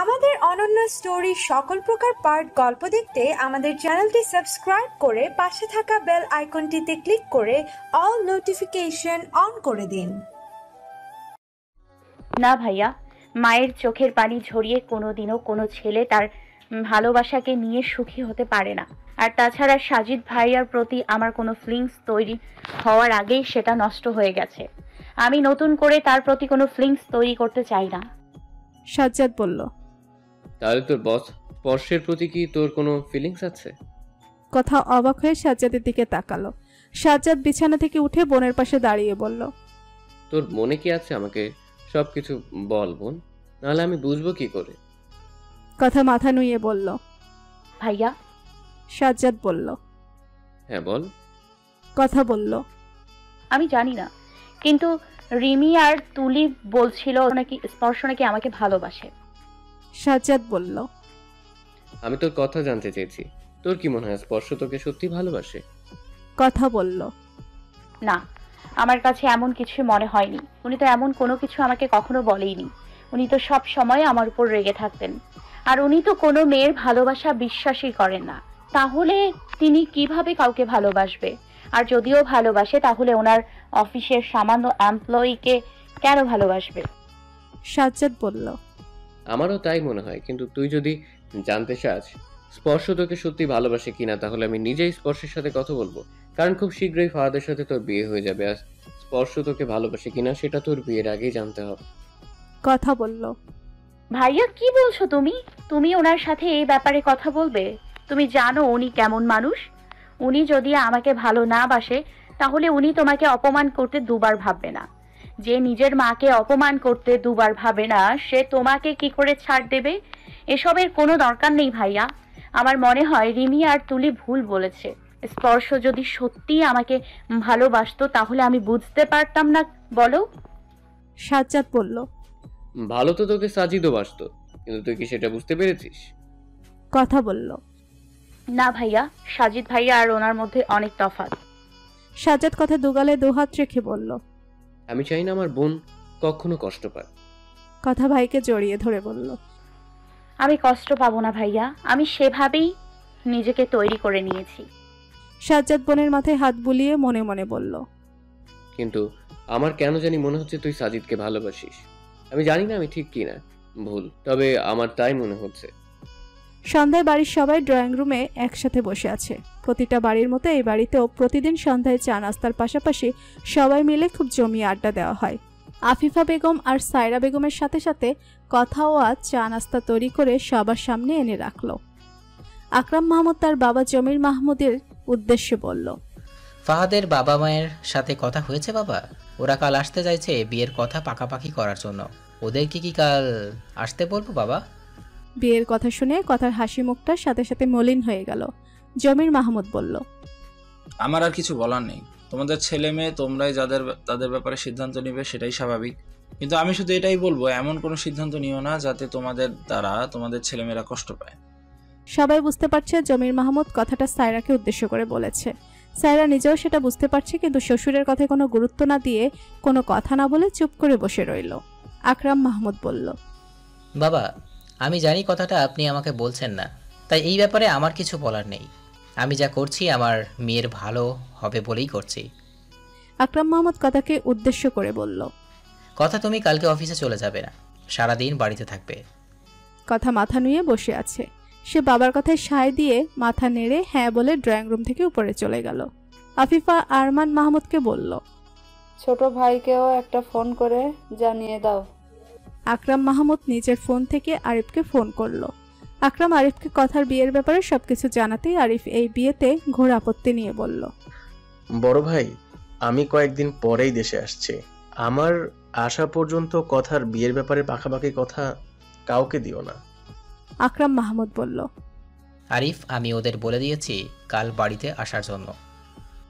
আমাদের অনন্য স্টোরি সকল প্রকার পার্ট গল্প দেখতে আমাদের চ্যানেলটি সাবস্ক্রাইব করে পাশে থাকা বেল আইকনটিতে ক্লিক করে অল নোটিফিকেশন অন করে দিন। না ভাইয়া, মায়ের চোখের পানি ঝরিয়ে কোনোদিনও কোনো ছেলে তার ভালোবাসাকে নিয়ে সুখী হতে পারে না। আর তাছাড়া সাজিদ ভাইয়ার প্রতি আমার কোনো ফিলিংস তৈরি হওয়ার আগেই সেটা নষ্ট হয়ে গেছে। আমি নতুন করে তার প্রতি কোনো ফিলিংস তৈরি করতে চাই না। সাজ্জাদ বলল, তাহলে তোর বস স্পর্শের প্রতি কি তোর কোনো ফিলিংস আছে? কথা অবাক হয়ে সাজ্জাদের দিকে তাকালো। সাজ্জাদ বিছানা থেকে উঠে বোনের পাশে দাঁড়িয়ে বলল, তোর মনে কি আছে আমাকে সবকিছু বল বোন, নাহলে আমি বুঝবো কি করে। কথা মাথা নুইয়ে বলল, ভাইয়া। সাজ্জাদ বলল, হ্যাঁ বল। কথা বলল, আমি জানি না, কিন্তু রিমি আর তুলি বলছিল নাকি স্পর্শ নাকি আমাকে ভালোবাসে। সাজ্জাদ বলল, আমি তোর কথা জানতে চেয়েছি, তোর কি মনে হয় স্পর্শ তোকে সত্যি ভালোবাসে? কথা বলল, না, আমার কাছে এমন কিছু মনে হয়নি। উনি তো এমন কোনো কিছু আমাকে কখনো বলেইনি। উনি তো সব সময় আমার উপর রেগে থাকতেন। আর উনি তো কোনো মেয়ের ভালোবাসা বিশ্বাসই করেন না। তাহলে তিনি কিভাবে কাউকে ভালোবাসবে? আর যদিও ভালোবাসে তাহলে ওনার অফিসের সামান্য এমপ্লয়িকে কেন ভালোবাসবে? সাজ্জাদ বলল, আমারও তাই মনে হয়, কিন্তু তুই যদি জানতে চাস স্পর্শ তোকে সত্যি ভালোবাসে কিনা, তাহলে আমি নিজেই স্পর্শের সাথে কথা বলবো। কারণ খুব শীঘ্রই ফাহাদের সাথে তোর বিয়ে হয়ে যাবে, আর স্পর্শ তোকে ভালোবাসে কিনা সেটা তোর বিয়ের আগেই জানতে হবে। কথা বলল, ভাইয়া কি বলছো তুমি? তুমি ওনার সাথে এই ব্যাপারে কথা বলবে? তুমি জানো উনি কেমন মানুষ? উনি যদি আমাকে ভালো না বাসে তাহলে উনি তোমাকে অপমান করতে দুবার ভাববে না। যে নিজের মাকে অপমান করতে দুবার ভাবে না সে তোমাকে কি করে ছাড় দেবে? এসবের কোনো দরকার নেই ভাইয়া। আমার মনে হয় রিমি আর তুলি ভুল বলেছে। স্পর্শ যদি সত্যি আমাকে ভালোবাসতো তাহলে আমি বুঝতে পারতাম না, বলো? সাজ্জাদ বলল, ভালো তো তোকে সাজিদও বাসতো, কিন্তু তুই কি সেটা বুঝতে পেরেছিস? কথা বলল, না ভাইয়া, সাজিদ ভাইয়া আর ওনার মধ্যে অনেক তফাৎ। সাজ্জাদ কথা দুগালে দুহাত রেখে বলল, আমি চাই না আমার বোন কখনো কষ্ট পায়। কথা ভাইকে জড়িয়ে ধরে বলল, আমি কষ্ট পাবো না ভাইয়া, আমি সেভাবেই নিজেকে তৈরি করে নিয়েছি। সাজ্জাদ বোনের মাথায় হাত বুলিয়ে মনে মনে বলল, কিন্তু আমার কেন জানি মনে হচ্ছে তুই সাজিদকে ভালোবাসিস। আমি জানি না আমি ঠিক কি না ভুল, তবে আমার তাই মনে হচ্ছে। সন্ধ্যায় বাড়ির সবাই ড্রয়িং রুমে একসাথে বসে আছে। প্রতিটা বাড়ির মতো এই বাড়িতেও প্রতিদিন সন্ধ্যায় চা নাস্তার পাশাপাশি সবাই মিলে খুব জমিয়ে আড্ডা দেওয়া হয়। আফিফা বেগম আর সায়রা বেগমের সাথে সাথে কথাও আজ চা নাস্তা তৈরি করে সবার সামনে এনে রাখল। আকরাম মাহমুদ তার বাবা জমির মাহমুদের উদ্দেশ্যে বলল, ফাহাদের বাবা মায়ের সাথে কথা হয়েছে বাবা? ওরা কাল আসতে চাইছে বিয়ের কথা পাকাপাকি করার জন্য। ওদেরকে কি কাল আসতে বলবো বাবা? বিয়ের কথা শুনে কথার হাসি মুখটার সাথে সাথে মলিন হয়ে গেল। জমির মাহমুদ বলল, আমার আর কিছু বলার নেই। তোমাদের ছেলে মেয়ে তোমরাই তাদের ব্যাপারে সিদ্ধান্ত নিবে, সেটাই স্বাভাবিক। কিন্তু আমি শুধু এটাই বলবো, এমন কোনো সিদ্ধান্ত নিও না যাতে তোমাদের দ্বারা তোমাদের ছেলেমেয়েরা কষ্ট পায়। সবাই বুঝতে পারছে জমির মাহমুদ কথাটা সায়রাকে উদ্দেশ্য করে বলেছে। সায়রা নিজেও সেটা বুঝতে পারছে, কিন্তু শ্বশুরের কথায় কোনো গুরুত্ব না দিয়ে কোনো কথা না বলে চুপ করে বসে রইল। আকরাম মাহমুদ বলল, বাবা, আমি জানি কথাটা আপনি আমাকে বলছেন না, তাই এই ব্যাপারে আমার কিছু বলার নেই। আমি যা করছি আমার মেয়ের ভালো হবে বলেই করছি। আকরাম মাহমুদ কথাকে উদ্দেশ্য করে বলল, কথা তুমি কালকে অফিসে চলে যাবে না, সারাদিন বাড়িতে থাকবে। কথা মাথা নুয়ে বসে আছে। সে বাবার কথায় সায় দিয়ে মাথা নেড়ে হ্যাঁ বলে ড্রয়িং রুম থেকে উপরে চলে গেল। আফিফা আরমান মাহমুদকে বলল, ছোট ভাইকেও একটা ফোন করে জানিয়ে দাও। আকরাম মাহমুদ নিজের ফোন থেকে আরিফকে ফোন করলো। আকরাম আরিফকে কথার বিয়ের ব্যাপারে সবকিছু জানাতেই আরিফ এই বিয়েতে ঘোর আপত্তি নিয়ে বলল, বড় ভাই, আমি কয়েকদিন পরেই দেশে আসছি। আমার আসা পর্যন্ত কথার বিয়ের ব্যাপারে পাকাপাকি কথা কাউকে দিও না। আকরাম মাহমুদ বলল, আরিফ, আমি ওদের বলে দিয়েছি কাল বাড়িতে আসার জন্য।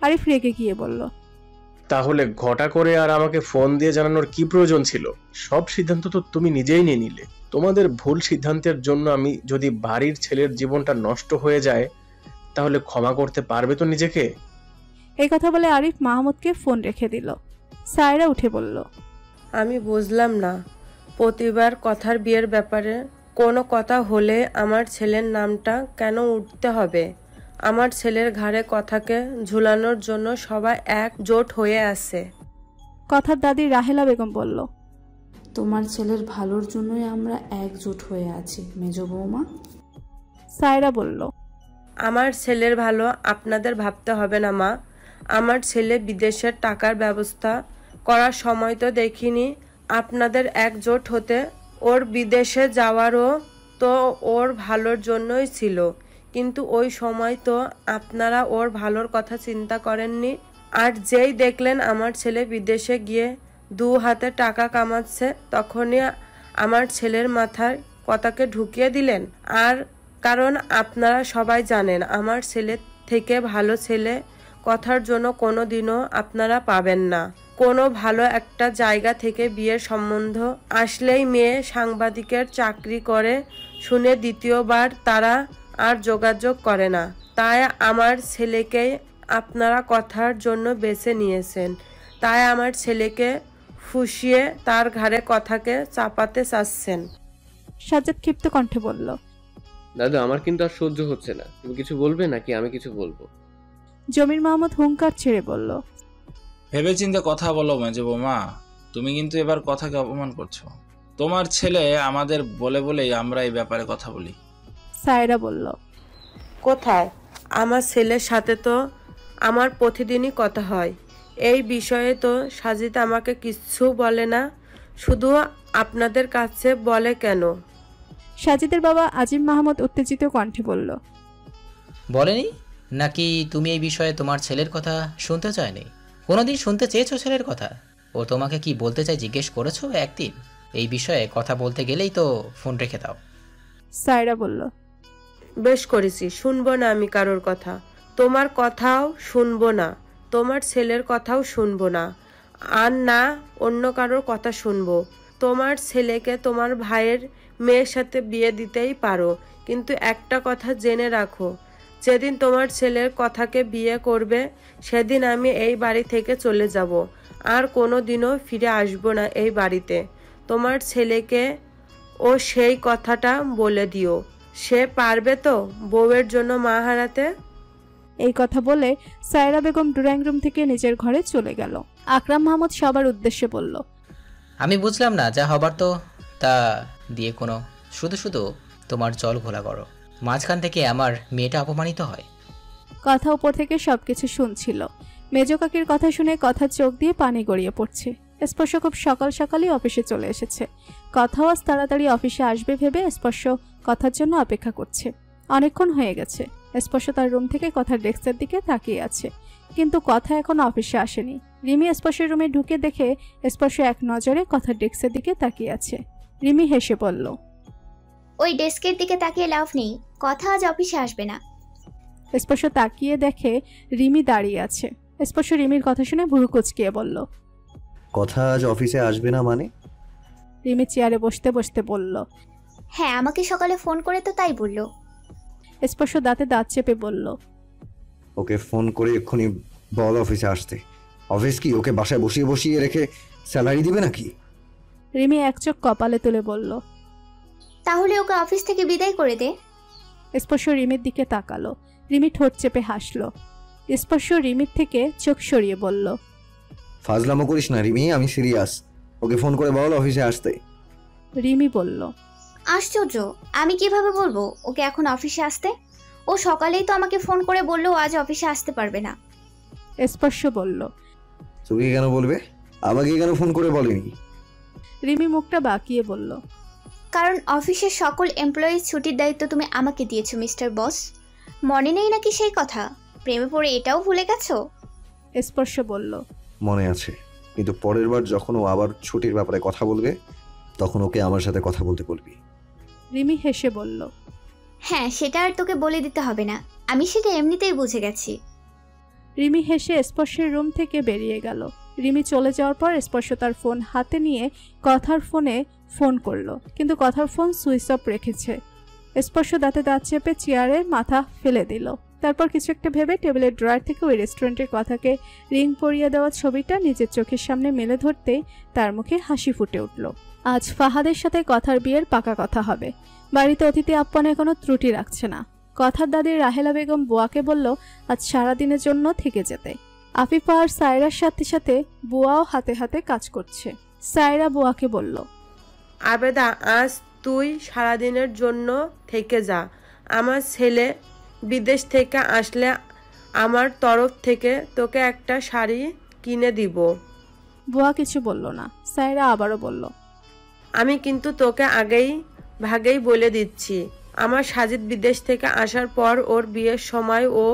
আরিফ রেগে গিয়ে বলল, তাহলে ঘটা করে আর আমাকে ফোন দিয়ে জানানোর কি প্রয়োজন ছিল? সব সিদ্ধান্ত তো তুমি নিজেই নিয়ে নিলে। তোমাদের ভুল সিদ্ধান্তের জন্য আমি যদি বাড়ির ছেলের জীবনটা নষ্ট হয়ে যায় তাহলে ক্ষমা করতে পারবে তো নিজেকে? এই কথা বলে আরিফ মাহমুদকে ফোন রেখে দিল। সায়রা উঠে বলল, আমি বুঝলাম না, প্রতিবার কথার বিয়ের ব্যাপারে কোনো কথা হলে আমার ছেলের নামটা কেন উঠতে হবে? আমার ছেলের ঘাড়ে কথাকে ঝুলানোর জন্য সবাই একজোট হয়ে আছে। কথার দাদি রাহেলা বেগম বলল, তোমার ছেলের ভালোর জন্যই আমরা একজোট হয়ে আছি মেজ বৌমা। সায়রা বলল, আমার ছেলের ভালো আপনাদের ভাবতে হবে না মা। আমার ছেলে বিদেশের টাকার ব্যবস্থা করার সময় তো দেখিনি আপনাদের একজোট হতে। ওর বিদেশে যাওয়ারও তো ওর ভালোর জন্যই ছিল, কিন্তু ওই সময় তো আপনারা ওর ভালোর কথা চিন্তা করেননি। আর যেই দেখলেন আমার ছেলে বিদেশে গিয়ে 2 হাতে টাকা কামাচ্ছে, তখনই আমার ছেলের মাথায় কথাকে ঢুকিয়ে দিলেন। আর কারণ আপনারা সবাই জানেন আমার ছেলে থেকে ভালো ছেলে কথার জন্য কোনো দিনও আপনারা পাবেন না। কোনো ভালো একটা জায়গা থেকে বিয়ের সম্বন্ধ আসলেই মেয়ে সাংবাদিকের চাকরি করে শুনে দ্বিতীয়বার তারা আর যোগাযোগ করে না। তাই আমার ছেলেকেই আপনারা কথার জন্য বেছে নিয়েছেন। তাই আমার ছেলেকে ফুসিয়ে তার ঘাড়ে কথাকে চাপাতে চাচ্ছেন। সাজ্জাদ ক্ষিপ্ত কণ্ঠে বলল, দাদু আমার কিন্তু আর সহ্য হচ্ছে না, তুমি কিছু বলবে নাকি আমি কিছু বলবো? জমির মাহমুদ হুঙ্কার ছেড়ে বলল, ভেবেচিন্তে কথা বলো মেজ বৌমা, তুমি কিন্তু এবার কথাকে অপমান করছো। তোমার ছেলে আমাদের বলেই আমরা এই ব্যাপারে কথা বলি। সায়রা বলল, কোথায়? আমার ছেলের সাথে তো আমার প্রতিদিনই কথা হয়। এই বিষয়ে তো সাজিদ আমাকে কিচ্ছু বলে না, শুধু আপনাদের কাছে বলে কেন? সাজিদের বাবা আজিম মাহমুদ উত্তেজিত কণ্ঠে বলল, বলেনি নাকি তুমি এই বিষয়ে তোমার ছেলের কথা শুনতে চায়নি? কোনোদিন শুনতে চেয়েছো ছেলের কথা? ও তোমাকে কি বলতে চাই জিজ্ঞেস করেছো একদিন? এই বিষয়ে কথা বলতে গেলেই তো ফোন রেখে দাও। সায়রা বলল, বেশ করেছি, শুনবো না আমি কারোর কথা। তোমার কথাও শুনবো না, তোমার ছেলের কথাও শুনবো না, আর না অন্য কারোর কথা শুনবো। তোমার ছেলেকে তোমার ভাইয়ের মেয়ের সাথে বিয়ে দিতেই পারো, কিন্তু একটা কথা জেনে রাখো, যেদিন তোমার ছেলের কথাকে বিয়ে করবে সেদিন আমি এই বাড়ি থেকে চলে যাব, আর কোনো দিনও ফিরে আসবো না এই বাড়িতে। তোমার ছেলেকে ও সেই কথাটা বলে দিও। সে পারবে তো বউয়ের জন্য মা হারাতে? এই কথা বলে সায়রা বেগম ড্রয়িং রুম থেকে নিজের ঘরে চলে গেল। আকরাম মাহমুদ সবার উদ্দেশ্যে বলল, আমি বুঝলাম না, যা হবার তো তা দিয়ে কোনো শুধু তোমার জল ঘোলা করো। মাঝখান থেকে আমার মেয়েটা অপমানিত হয়। কথা উপর থেকে সবকিছু শুনছিল। মেজ কাকির কথা শুনে কথার চোখ দিয়ে পানি গড়িয়ে পড়ছে। স্পর্শ খুব সকাল সকালই অফিসে চলে এসেছে। কথাও আজ তাড়াতাড়ি অফিসে আসবে ভেবে স্পর্শ কথার জন্য অপেক্ষা করছে। অনেকক্ষণ হয়ে গেছে। স্পর্শ তার রুম থেকে কথার ডেস্কের দিকে তাকিয়ে আছে, কিন্তু কথা এখনো অফিসে আসেনি। রিমি স্পর্শের রুমে ঢুকে দেখে স্পর্শ এক নজরে কথার ডেস্কের দিকে তাকিয়ে আছে। রিমি হেসে বলল, ওই ডেস্কের দিকে তাকিয়ে লাভ নেই, কথা আজ অফিসে আসবে না। স্পর্শ তাকিয়ে দেখে রিমি দাঁড়িয়ে আছে। স্পর্শ রিমির কথা শুনে ভুরু কুঁচকিয়ে বলল, কথা আজ অফিসে আসবে না মানে? রিমি চেয়ারে বসতে বসতে বলল, হ্যাঁ, আমাকে সকালে ফোন করে তো তাই বলল। স্পর্শ দাঁতে দাঁত চেপে বলল, ওকে ফোন করে এক্ষুনি বল অফিসে আসতে। অফিস কি ওকে বাসায় বসিয়ে রেখে স্যালারি দিবে নাকি? রিমি এক চোখ কপালে তুলে বলল, তাহলে ওকে অফিস থেকে বিদায় করে দে। স্পর্শ রিমির দিকে তাকালো। রিমি ঠোঁট চেপে হাসলো। স্পর্শ রিমির থেকে চোখ সরিয়ে বলল, ফাজলামো করিস না রিমি, আমি সিরিয়াস। ওকে ফোন করে বল অফিসে আসতে। রিমি বলল, আশ্চর্য, আমি কিভাবে বলবো ওকে এখন অফিসে আসতে? ও সকালেই তো আমাকে ফোন করে বললো আজ অফিসে আসতে পারবে না। স্পর্শ বলল, তোকে কেন বলবে? আমাকে কেন ফোন করে বলেনি? রিমি মুখটা বাঁকিয়ে বলল, কারণ অফিসের সকল এমপ্লয়ি ছুটির দায়িত্ব তুমি আমাকে দিয়েছো মিস্টার বস। মনে নেই নাকি সেই কথা? প্রেমে পড়ে এটাও ভুলে গেছো? স্পর্শ বলল, মনে আছে, কিন্তু পরের বার যখন ও আবার ছুটির ব্যাপারে কথা বলবে তখন ওকে আমার সাথে কথা বলতে বলবি। রিমি হেসে বলল, হ্যাঁ, সেটা আর তোকে বলে দিতে হবে না, আমি সেটা এমনিতেই বুঝে গেছি। রিমি হেসে স্পর্শের রুম থেকে বেরিয়ে গেল। রিমি চলে যাওয়ার পর স্পর্শ তার ফোন হাতে নিয়ে কথার ফোনে ফোন করলো, কিন্তু কথার ফোন সুইচ অফ রেখেছে। স্পর্শ দাঁতে দাঁত চেপে চেয়ারে মাথা ফেলে দিল। তারপর কিছু একটা ভেবে টেবিলের ড্রয়ার থেকে ওই রেস্টুরেন্টের কথাকে রিং পরিয়ে দেওয়া ছবিটা নিজের চোখের সামনে মেলে ধরতেই তার মুখে হাসি ফুটে উঠল। আজ ফাহাদের সাথে কথার বিয়ের পাকা কথা হবে। বাড়িতে অতিথি আপ্যায়নে কোনো ত্রুটি রাখছে না। কথার দাদি রাহেলা বেগম বুয়াকে বলল আজ সারাদিনের জন্য থেকে যেতে। আফিফা আর সায়রার সাথে সাথে বুয়াও হাতে হাতে কাজ করছে। সায়রা বুয়াকে বলল, আবেদা, আজ তুই সারাদিনের জন্য থেকে যা। আমার ছেলে বিদেশ থেকে আসলে আমার তরফ থেকে তোকে একটা শাড়ি কিনে দিব। বুয়া কিছু বলল না। সায়রা আবারও বলল, আমি কিন্তু তোকে আগেই ভাগেই বলে দিচ্ছি, আমার সাজিদ বিদেশ থেকে আসার পর ওর বিয়ের সময় ও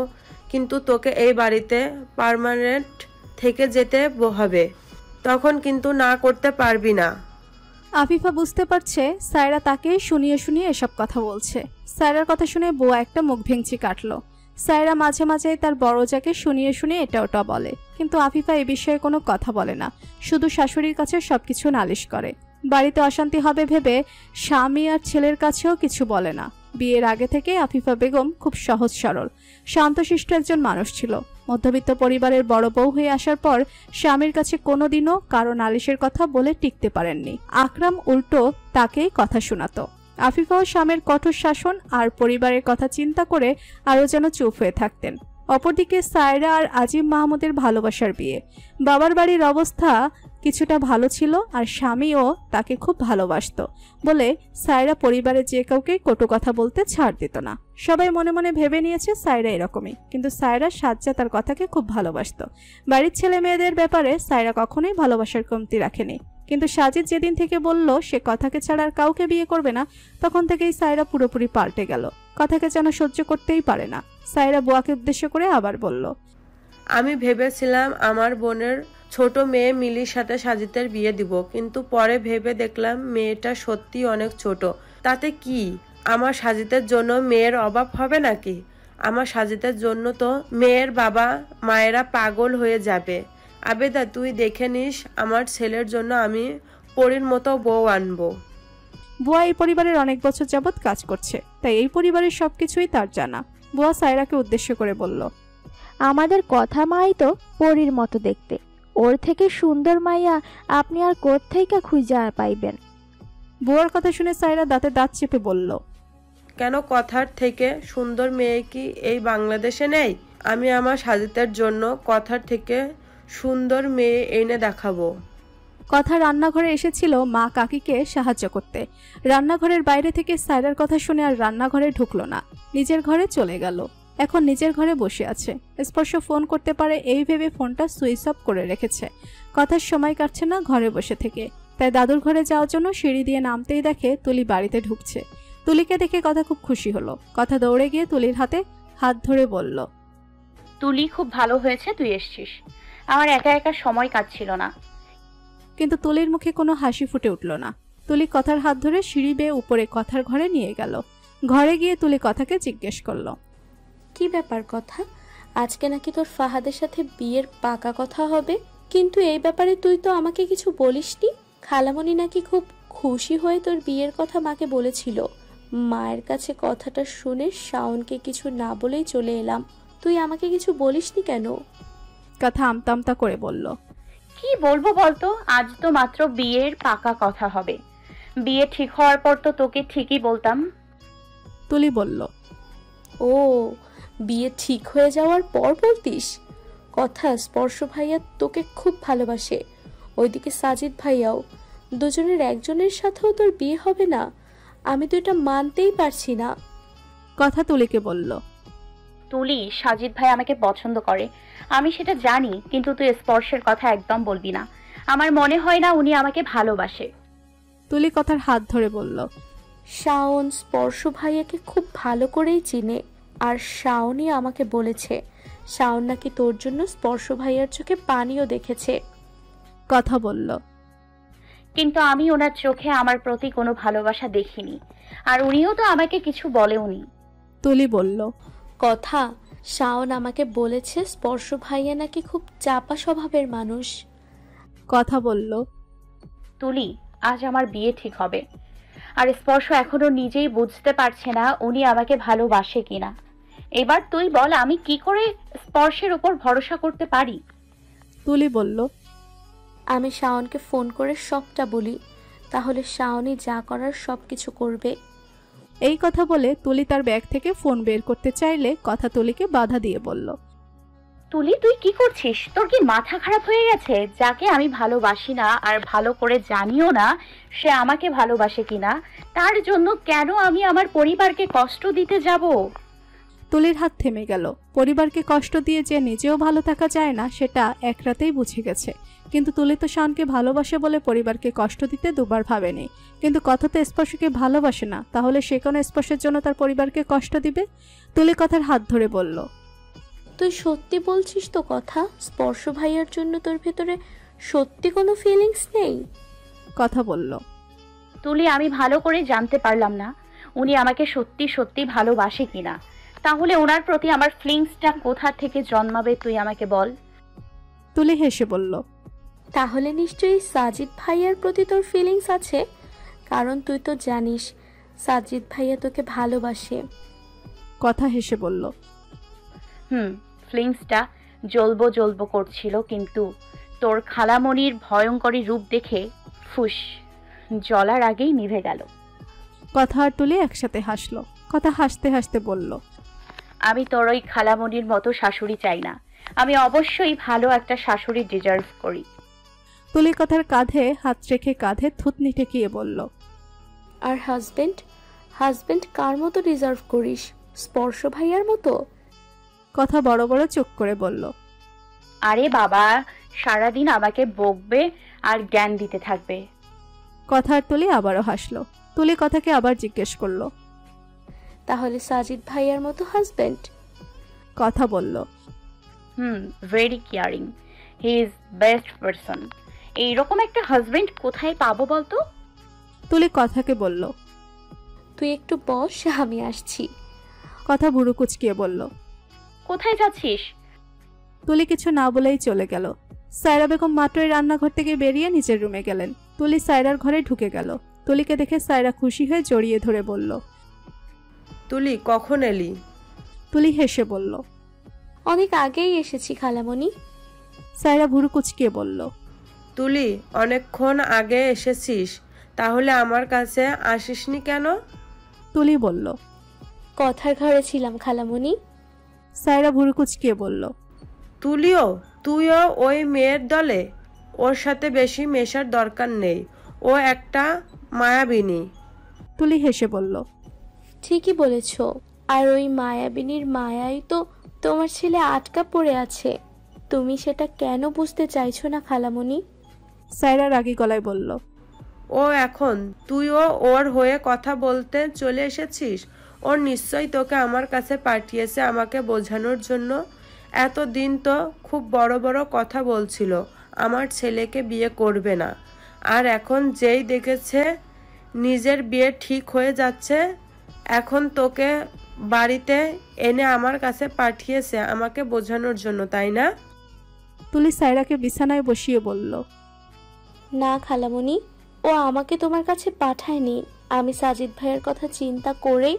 কিন্তু তোকে এই বাড়িতে পার্মানেন্ট থেকে যেতে হবে, তখন কিন্তু না করতে পারবি না। আফিফা বুঝতে পারছে সায়রা তাকে শুনিয়ে শুনিয়ে এসব কথা বলছে। সায়রার কথা শুনে বুয়া একটা মুখ ভেঙচি কাটলো। সায়রা মাঝে মাঝে তার বড়জাকে শুনিয়ে শুনিয়ে এটা ওটা বলে, কিন্তু আফিফা এ বিষয়ে কোনো কথা বলে না, শুধু শাশুড়ির কাছে সবকিছু নালিশ করে। বাড়িতে অশান্তি হবে ভেবে স্বামী আর ছেলের কাছেও কিছু বলে না। বিয়ের আগে থেকে আফিফা বেগম খুব সহজ সরল শান্তশিষ্ট একজন মানুষ ছিল। মধ্যবিত্ত পরিবারের বড় বউ হয়ে আসার পর স্বামীর কাছে কোনোদিনও কারো নালিশের কথা বলে টিকতে পারেননি। আকরাম উল্টো তাকেই কথা শোনাতো। আফিফাও স্বামীর কঠোর শাসন আর পরিবারের কথা চিন্তা করে আরও যেন চুপ হয়ে থাকতেন। অপরদিকে সায়রা আর আজিম মাহমুদের ভালোবাসার বিয়ে। বাবার বাড়ির অবস্থা কিছুটা ভালো ছিল আর স্বামীও তাকে খুব ভালোবাসতো বলে সায়রা পরিবারের যে কাউকে কটু কথা বলতে ছাড় দিত না। সবাই মনে মনে ভেবে নিয়েছে সায়রা এরকমই, কিন্তু সায়রা সাজ্জা তার কথাকে খুব ভালোবাসতো। বাড়ির ছেলে মেয়েদের ব্যাপারে সায়রা কখনোই ভালোবাসার কমতি রাখেনি, কিন্তু সাজিদ যেদিন থেকে বলল সে কথাকে ছাড়া আর কাউকে বিয়ে করবে না, তখন থেকেই সায়রা পুরোপুরি পাল্টে গেল। কথাকে যেন সহ্য করতেই পারে না। সায়রা বুয়াকে উদ্দেশ্য করে আবার বলল, আমি ভেবেছিলাম আমার বোনের ছোট মেয়ে মিলির সাথে সাজিদের বিয়ে দিব, কিন্তু পরে ভেবে দেখলাম মেয়েটা সত্যি অনেক ছোট। তাতে কি, আমার সাজিদের জন্য মেয়ের অভাব হবে নাকি? আমার সাজিদের জন্য তো মেয়ের বাবা মায়েরা পাগল হয়ে যাবে। আবেদা, তুই দেখে নিস, আমার ছেলের জন্য আমি পরীর মতো বউ আনবো। বুয়া এই পরিবারের অনেক বছর যাবৎ কাজ করছে, তাই এই পরিবারের সবকিছুই তার জানা। বুয়া সায়রাকে উদ্দেশ্য করে বলল, আমাদের কথা মাই তো পরীর মতো দেখতে, ওর থেকে সুন্দর মাইয়া আপনি আর কোত্থেকে খুঁজে পাইবেন? বুয়ার কথা শুনে সায়রা দাঁতে দাঁত চেপে বলল, কেন, কথার থেকে সুন্দর মেয়ে কি এই বাংলাদেশে নেই? আমি আমার সাজিদের জন্য কথার থেকে সুন্দর মেয়ে এনে দেখাবো। কথা রান্নাঘরে এসেছিল মা কাকিকে সাহায্য করতে। রান্নাঘরের বাইরে থেকে সায়রার কথা শুনে আর রান্নাঘরে ঢুকলো না, নিজের ঘরে চলে গেল। এখন নিজের ঘরে বসে আছে। স্পর্শ ফোন করতে পারে এই ভেবে ফোনটা সুইচ অফ করে রেখেছে। কথার সময় কাটছে না ঘরে বসে থেকে, তাই দাদুর ঘরে যাওয়ার জন্য সিঁড়ি দিয়ে নামতেই দেখে তুলি বাড়িতে ঢুকছে। তুলিকে দেখে কথা খুব খুশি হলো। কথা দৌড়ে গিয়ে তুলির হাতে হাত ধরে বলল, তুলি, খুব ভালো হয়েছে তুই এসছিস, আমার একা একা সময় কাটছিল না। কিন্তু তুলির মুখে কোনো হাসি ফুটে উঠল না। তুলি কথার হাত ধরে সিঁড়ি বেয়ে উপরে কথার ঘরে নিয়ে গেল। ঘরে গিয়ে তুলি কথাকে জিজ্ঞেস করলো, কি ব্যাপার কথা, আজকে নাকি তোর ফাহাদের সাথে বিয়ের পাকা কথা হবে, কিন্তু এই ব্যাপারে তুই তো আমাকে কিছু বলিসনি। খালামণি নাকি খুব খুশি হয়ে তোর বিয়ের কথা মাকে বলেছিল। মায়ের কাছে কথাটা শুনে শাওনকে কিছু না বলেই চলে এলাম, তুই আমাকে কিছু বলিসনি কেন? কথা আমতা আমতা করে বলল, কি বলবো বলতো, আজ তো মাত্র বিয়ের পাকা কথা হবে, বিয়ে ঠিক হওয়ার পর তো তোকে ঠিকই বলতাম। তুলি বলল, ও, বিয়ে ঠিক হয়ে যাওয়ার পর বলতিস? কথা, স্পর্শ ভাইয়া তোকে খুব ভালোবাসে, ওইদিকে সাজিদ ভাইয়াও, দুজনের একজনের সাথেও তোর বিয়ে হবে না? আমি তো এটা মানতেই পারছি না। কথা তুলিকে বলল, তুলি, সাজিদ ভাই আমাকে পছন্দ করে, আমি সেটা জানি, কিন্তু তুই স্পর্শের কথা একদম বলবি না, আমার মনে হয় না উনি আমাকে ভালোবাসে। তুলি কথার হাত ধরে বলল, শাওন স্পর্শ ভাইয়াকে খুব ভালো করেই চিনে, আর শাওনই আমাকে বলেছে শাওন নাকি তোর জন্য স্পর্শ ভাইয়ার চোখে পানিও দেখেছে। কথা বলল, কিন্তু আমি ওনার চোখে আমার প্রতি কোনো ভালোবাসা দেখিনি, আর উনিও তো আমাকে কিছু বলেওনি। তুলি বলল, কথা, শাওন আমাকে বলেছে স্পর্শ ভাইয়া নাকি খুব চাপা স্বভাবের মানুষ। কথা বলল, তুলি, আজ আমার বিয়ে ঠিক হবে, আর স্পর্শ এখনো নিজেই বুঝতে পারছে না উনি আমাকে ভালোবাসে কিনা। এবার তুই বল আমি কি করে স্পর্শের উপর ভরসা করতে পারি? তুলি বলল, আমি শাওনকে ফোন করে সবটা বলি, তাহলে শাওনই যা করার সব কিছু করবে। এই কথা বলে তুলি তার ব্যাগ থেকে ফোন বের করতে চাইলে কথা তুলিকে বাধা দিয়ে বলল, তুলি তুই কি করছিস? তোর কি মাথা খারাপ হয়ে গেছে? যাকে আমি ভালোবাসি না আর ভালো করে জানিও না সে আমাকে ভালোবাসে কিনা, তার জন্য কেন আমি আমার পরিবারকে কষ্ট দিতে যাব? তুলির হাত থেমে গেল। পরিবারকে কষ্ট দিয়ে যে নিজেও ভালো থাকা যায় না সেটা এক রাতেই বুঝে গেছে, কিন্তু তুলি তো শাওনকে ভালোবাসে বলে পরিবারকে কষ্ট দিতে দুবার ভাবেনি। কিন্তু কথা তো স্পর্শকে ভালোবাসে না, তাহলে সে কোনো স্পর্শের জন্য তার পরিবারকে কষ্ট দিবে? তুলি কথার হাত ধরে বলল, তুই সত্যি বলছিস তো কথা? স্পর্শ ভাইয়ার জন্য তোর ভেতরে সত্যি কোনো ফিলিংস নেই? কথা বলল, তুলি আমি ভালো করে জানতে পারলাম না উনি আমাকে সত্যি সত্যি ভালোবাসে কিনা। তাহলে ওনার প্রতি আমার ফিলিংসটা কোথা থেকে জন্মাবে তুই আমাকে বল। তুলি হেসে বলল, তাহলে নিশ্চয়ই সাজিদ ভাইয়ার প্রতি তোর ফিলিংস আছে, কারণ তুই তো জানিস সাজিদ ভাইয়া তোকে ভালোবাসে। কথা হেসে বলল, ফিলিংসটা জ্বলবো জ্বলবো করছিল, কিন্তু তোর খালামণির ভয়ঙ্করী রূপ দেখে ফুস জ্বলার আগেই নিভে গেল। কথা আর তুলি একসাথে হাসলো। কথা হাসতে হাসতে বলল, আমি তোর ওই খালামণির মতো শাশুড়ি চাই না, আমি অবশ্যই ভালো একটা শাশুড়ি ডিজার্ভ করি। তুলি কথার কাঁধে হাত রেখে কাঁধে থুতনি ঠেকিয়ে বলল, আর হাজবেন্ড কার মতো ডিজার্ভ করিস? স্পর্শ ভাইয়ার মতো? কথা বড় বড় চোখ করে বলল, আরে বাবা সারাদিন আমাকে বকবে আর জ্ঞান দিতে থাকবে। কথা আর তুলি আবারও হাসলো। তুলি কথাকে আবার জিজ্ঞেস করলো, তাহলে সাজিদ ভাইয়ার মতো হাজবেন্ড? কথা বলল, very caring, he is best person. এইরকম একটা হাজবেন্ড কোথায় পাবো বলতো? তুলি কথাকে বলল, তুই একটু বস, আমি আসছি। কথা ভুরু কুচকিয়ে বলল, কোথায় যাচ্ছিস? তুলি কিছু না বলেই চলে গেল। সায়রা বেগম মাত্রই রান্নাঘর থেকে বেরিয়ে নিজের রুমে গেলেন। তুলি সায়রার ঘরে ঢুকে গেল। তুলিকে দেখে সায়রা খুশি হয়ে জড়িয়ে ধরে বলল, তুলি কখন এলি? তুলি হেসে বলল, অনেক আগেই এসেছি খালামণি। সায়রা ভুরু কুচকিয়ে বলল, তুলি অনেকক্ষণ আগে এসেছিস, তাহলে আমার কাছে আসিসনি কেন? তুলি বলল, কথার ঘরে ছিলাম খালামণি। সায়রা ভুরু কুচকিয়ে বলল, তুইও ওই মেয়ের দলে? ওর সাথে বেশি মেশার দরকার নেই, ও একটা মায়াবিনী। তুলি হেসে বলল, ঠিকই বলেছ, আর ওই মায়াবিনীর মায়াই তো তোমার ছেলে আটকা পড়ে আছে। তুমি সেটা কেন বুঝতে চাইছো না খালামণি? সায়রা রাগী গলায় বলল, ও এখন তুইও ওর হয়ে কথা বলতে চলে এসেছিস? ওর নিশ্চয়ই তোকে আমার কাছে পাঠিয়েছে আমাকে বোঝানোর জন্য। এতদিন তো খুব বড় বড় কথা বলছিল আমার ছেলেকে বিয়ে করবে না, আর এখন যেই দেখেছে নিজের বিয়ে ঠিক হয়ে যাচ্ছে, এখন তোকে বাড়িতে এনে আমার কাছে পাঠিয়েছে আমাকে বোঝানোর জন্য, তাই না? তুলি সায়রাকে বিছানায় বসিয়ে বলল, না খালামণি, ও আমাকে তোমার কাছে পাঠায়নি। আমি সাজিদ ভাইয়ের কথা চিন্তা করেই